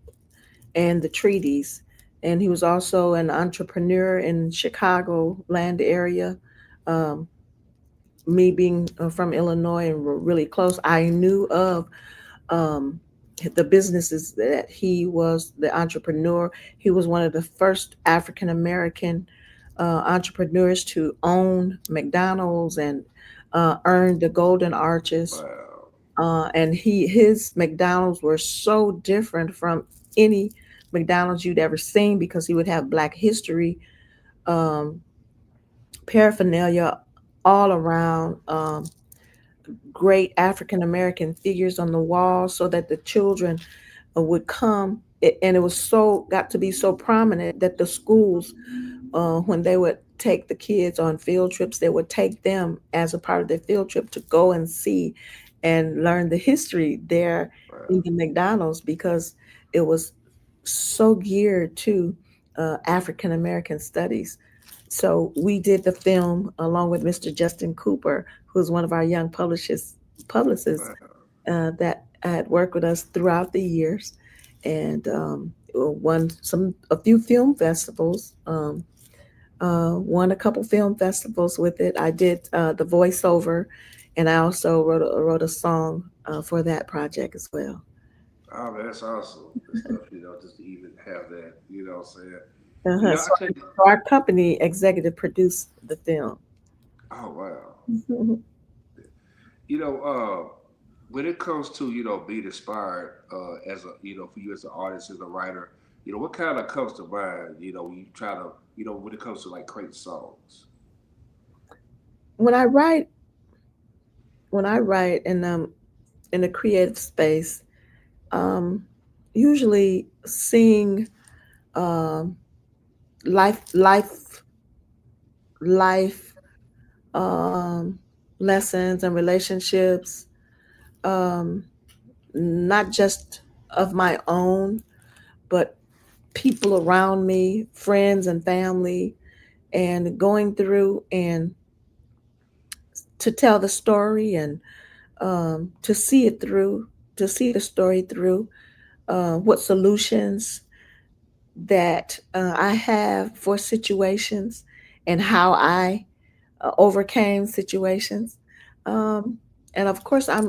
and the treaties. And he was also an entrepreneur in Chicago land area. Um, me being from Illinois and we're really close, I knew of um, the businesses that he was the entrepreneur. He was one of the first African American entrepreneurs to own McDonald's and earn the Golden Arches. Wow. And his McDonald's were so different from any McDonald's you'd ever seen because he would have Black history um, paraphernalia all around. Great African American figures on the wall so that the children would come. And it was got to be so prominent that the schools, when they would take the kids on field trips, they would take them as a part of their field trip to go and see and learn the history there in the McDonald's, because it was so geared to African American studies. So we did the film along with Mr. Justin Cooper, who's one of our young publicists that had worked with us throughout the years, and won a few film festivals. Won a couple film festivals with it. I did the voiceover, and I also wrote a song for that project as well. Oh, man, that's awesome. This stuff, you know, just to even have that, you know what I'm saying? Uh-huh. You know, So our company executive produced the film. oh, wow. Mhm. You know, when it comes to, you know, being inspired as a, you know, for you as an artist, as a writer, you know, what kind of comes to mind, you know, when you try to, you know, when it comes to like creating songs? When I write in a creative space, um, usually seeing um, life life um, lessons and relationships, um, not just of my own, but people around me, friends and family, and going through and to tell the story and to see it through, to see the story through, what solutions that I have for situations and how I overcame situations. Um, and of course, I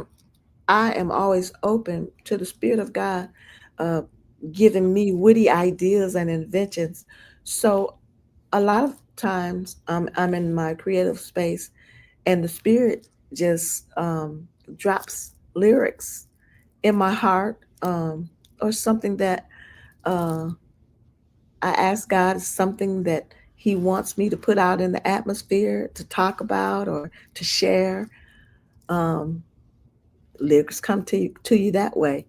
am always open to the Spirit of God uh, giving me witty ideas and inventions. So a lot of times I'm in my creative space, and the Spirit just drops lyrics in my heart, or something that uh, I ask God is something that He wants me to put out in the atmosphere to talk about or to share. Um, Lyrics come to you that way,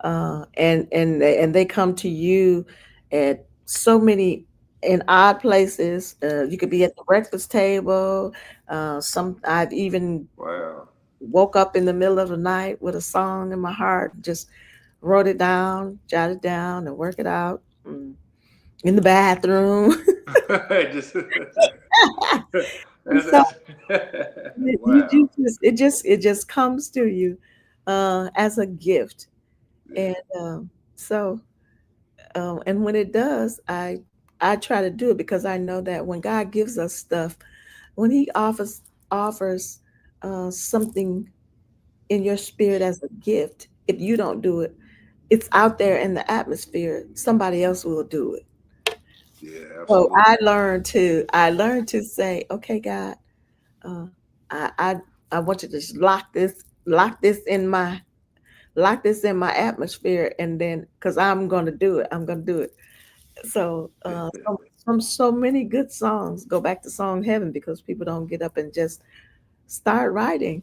and they come to you at so many in odd places. You could be at the breakfast table. Some I've even Wow. woke up in the middle of the night with a song in my heart, just wrote it down, jotted it down, and work it out in the bathroom. Just And so wow. it just comes to you as a gift, Yeah. and so and when it does, I try to do it because I know that when God gives us stuff, when He offers something in your spirit as a gift, if you don't do it, it's out there in the atmosphere. Somebody else will do it. Yeah, So absolutely. I learned to say, okay, God, uh, I, I I want you to just lock this in my atmosphere, and then because I'm gonna do it, I'm gonna do it. So from so many good songs, go back to song heaven because people don't get up and just start writing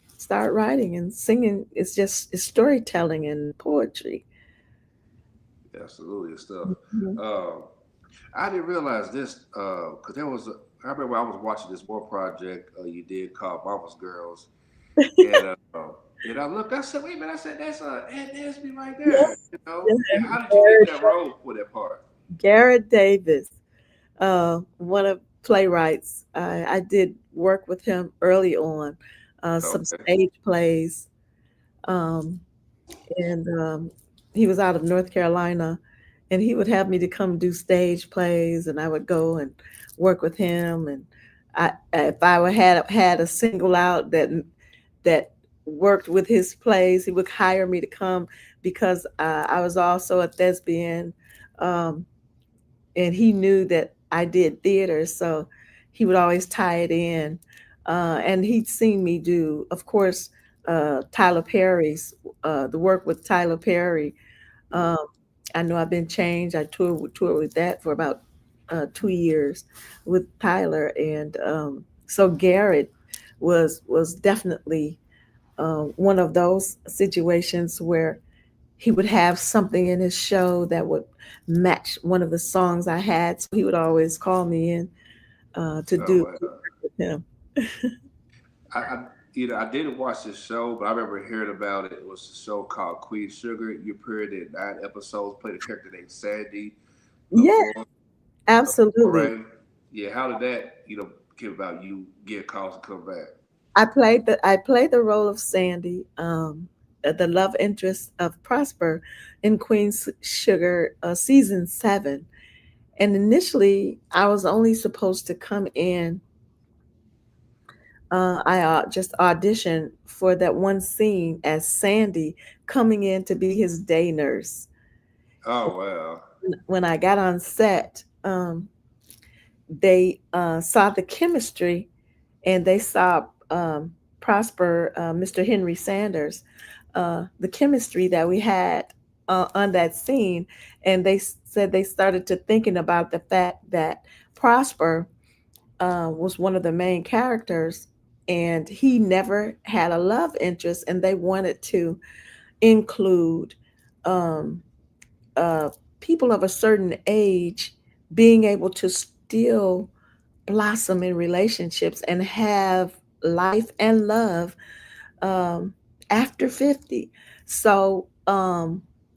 and singing. It's storytelling and poetry. Absolutely and stuff. Mhm. Um, I didn't realize this because I remember I was watching this one project you did called Mama's Girls, and and I looked, I said, wait a minute, I said that's Ann Nesby right there, Yes, you know. yes, And how did you get Garrett, that role for that part? Garrett Davis, one of playwrights. I did work with him early on, some Okay. stage plays, um, and he was out of North Carolina, and he would have me to come do stage plays, and I would go and work with him. And if I had a single out that worked with his plays, he would hire me to come because I was also a thespian, um, and he knew that I did theater, so he would always tie it in. And he'd seen me do, of course, Tyler Perry's the work with Tyler Perry. Mhm. Um, I know I've been changed. I toured with that for about 2 years with Tyler, and so Garrett was definitely one of those situations where he would have something in his show that would match one of the songs I had. So he would always call me in Oh to wow. work with him. I I didn't watch this show, but I remember hearing about it. It was a show called Queen Sugar. You appeared in 9 episodes, played a character named Sandy Yeah, before. absolutely. Hooray. Yeah, how did that, came about you get calls to come back? I played the role of Sandy, the love interest of Prosper in Queen Sugar season 7. And initially, I was only supposed to come in. I just auditioned for that one scene as Sandy coming in to be his day nurse. Oh wow. When I got on set, they saw the chemistry, and they saw Prosper, Mr. Henry Sanders, the chemistry that we had on that scene, and they said they started to thinking about the fact that Prosper was one of the main characters, and he never had a love interest, and they wanted to include um, uh, people of a certain age being able to still blossom in relationships and have life and love um, after 50. So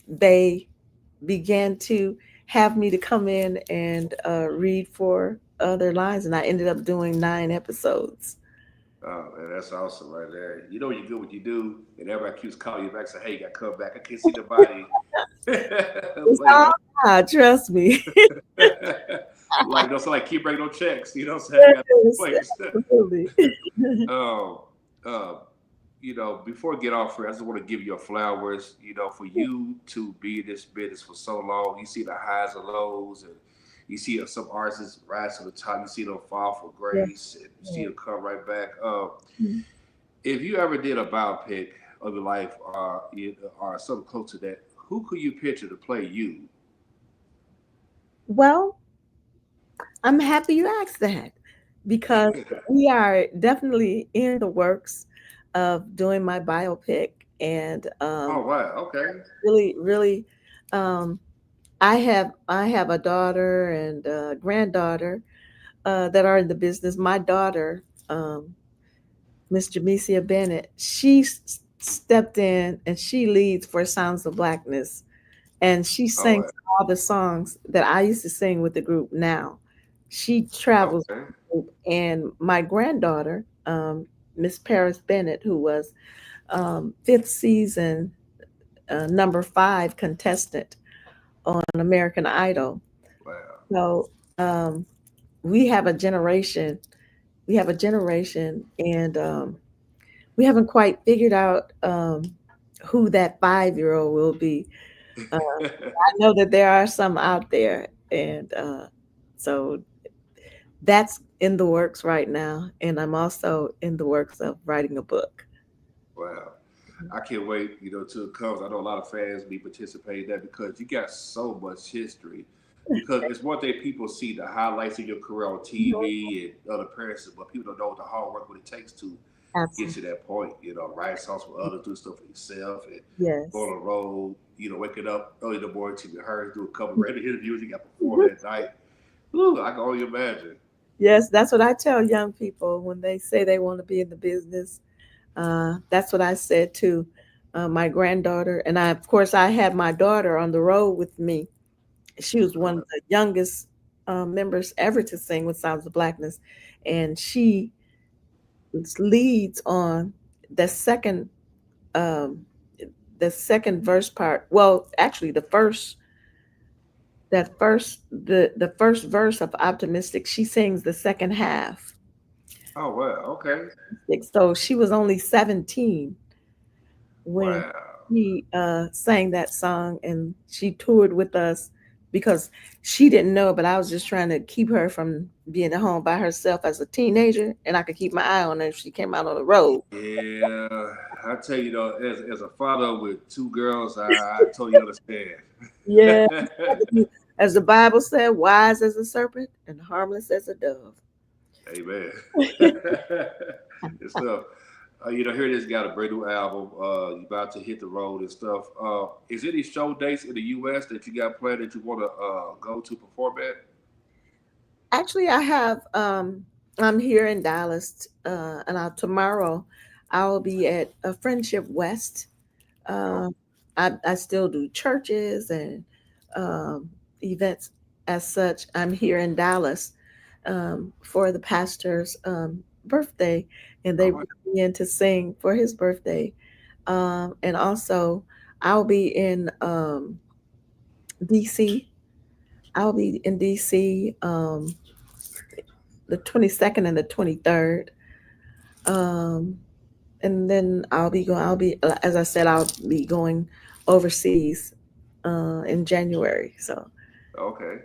they began to have me to come in and read for other lines, and I ended up doing 9 episodes. Oh man, that's awesome right there. You know you're good what you do, and everybody keeps calling you back saying, "Hey, you got to come back." I can't see nobody It's like all God, trust me. like no, so like keep bringing no checks. You know what I'm saying? I got Yes, place. absolutely. um, uh, before I get off here, I just want to give you your flowers. For you to be in this business for so long, you see the highs and lows, and you see some artists rise to the top. You see them fall for Yeah, grace, and you see yeah. them come right back. If you ever did a biopic, of your life or something close to that, who could you picture to play you? Well, I'm happy you asked that because we are definitely in the works of doing my biopic, and Oh wow, okay. really, really, um, I have a daughter and a granddaughter that are in the business. My daughter, Miss Jamesia Bennett, she stepped in and she leads for Sounds of Blackness, and she Oh sings wow. all the songs that I used to sing with the group now. She travels Okay. with the group. And my granddaughter, Miss Paris Bennett, who was fifth season number 5 contestant on American Idol. Wow. So we have a generation. We have a generation, and we haven't quite figured out who that 5-year-old will be. I know that there are some out there, and so that's in the works right now. And I'm also in the works of writing a book. Wow. I can't wait, till it comes. I know a lot of fans be participating in that because you got so much history. Because it's one thing people see the highlights of your career on TV and other appearances, but people don't know the hard work what it takes to get to Absolutely. that point. Writing songs for others, do stuff for yourself, and go Yes. on the road. Waking up early in the morning to rehearse, do a couple of radio interviews. You got to perform that night. Ooh, I can only imagine. Yes, that's what I tell young people when they say they want to be in the business. That's what I said to my granddaughter, and of course, I had my daughter on the road with me. She was one of the youngest members ever to sing with Sounds of Blackness, and she leads on the second um, the second verse part. Well, actually, the first verse of Optimistic. She sings the second half. Oh wow, okay, So she was only 17 when wow. he sang that song, and she toured with us because she didn't know, but I was just trying to keep her from being at home by herself as a teenager, and I could keep my eye on her if she came out on the road. Yeah, I tell you though, as a father with two girls, I totally understand. Yeah, as the Bible said, wise as a serpent and harmless as a dove. Amen. And stuff. Here this got a brand new album. You about to hit the road and stuff. Is any show dates in the U.S. that you got planned that you want to go to perform at? Actually, I have. I'm here in Dallas, and tomorrow I'll be at a Friendship West. Oh, Um, I still do churches and events as such. I'm here in Dallas for the pastor's birthday, and they all right. brought me in to sing for his birthday. And also, I'll be in DC. I'll be in DC the 22nd and the 23rd. Um, and then as I said, I'll be going overseas in January. So, Okay.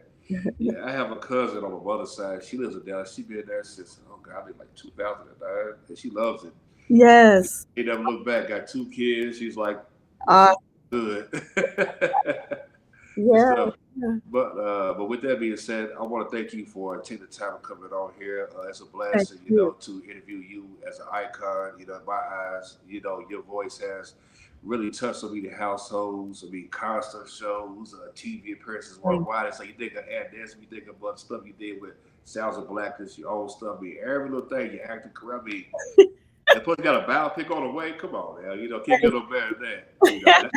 Yeah, I have a cousin on my mother's side. She lives in Dallas. She been there since I think like 2009, and she loves it. yes. She never looked back. Got two kids. She's like, this Uh, is good. And yeah. stuff. But with that being said, I want to thank you for taking the time coming on here. It's a Thank blessing, you. to interview you as an icon. In my eyes, your voice has really touched so many households. I mean, concert shows, TV appearances Thank worldwide. So you think of Ann Nesby, you think about stuff you did with Sounds of Blackness, your own stuff. I mean, every little thing, your acting career. I mean, and plus, you got a biopic on the way. Come on, now. Can't get no better than that.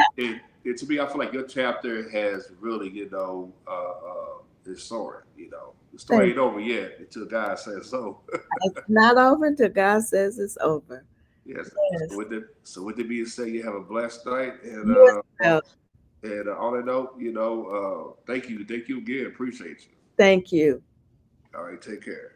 To me, I feel like your chapter has really, is soaring. The story thank ain't over yet until God says so. It's not over until God says it's over. Yes. Yes. So with it being said, you have a blessed night, You as well. and on that note, thank you again. Appreciate you. Thank you. All right, take care.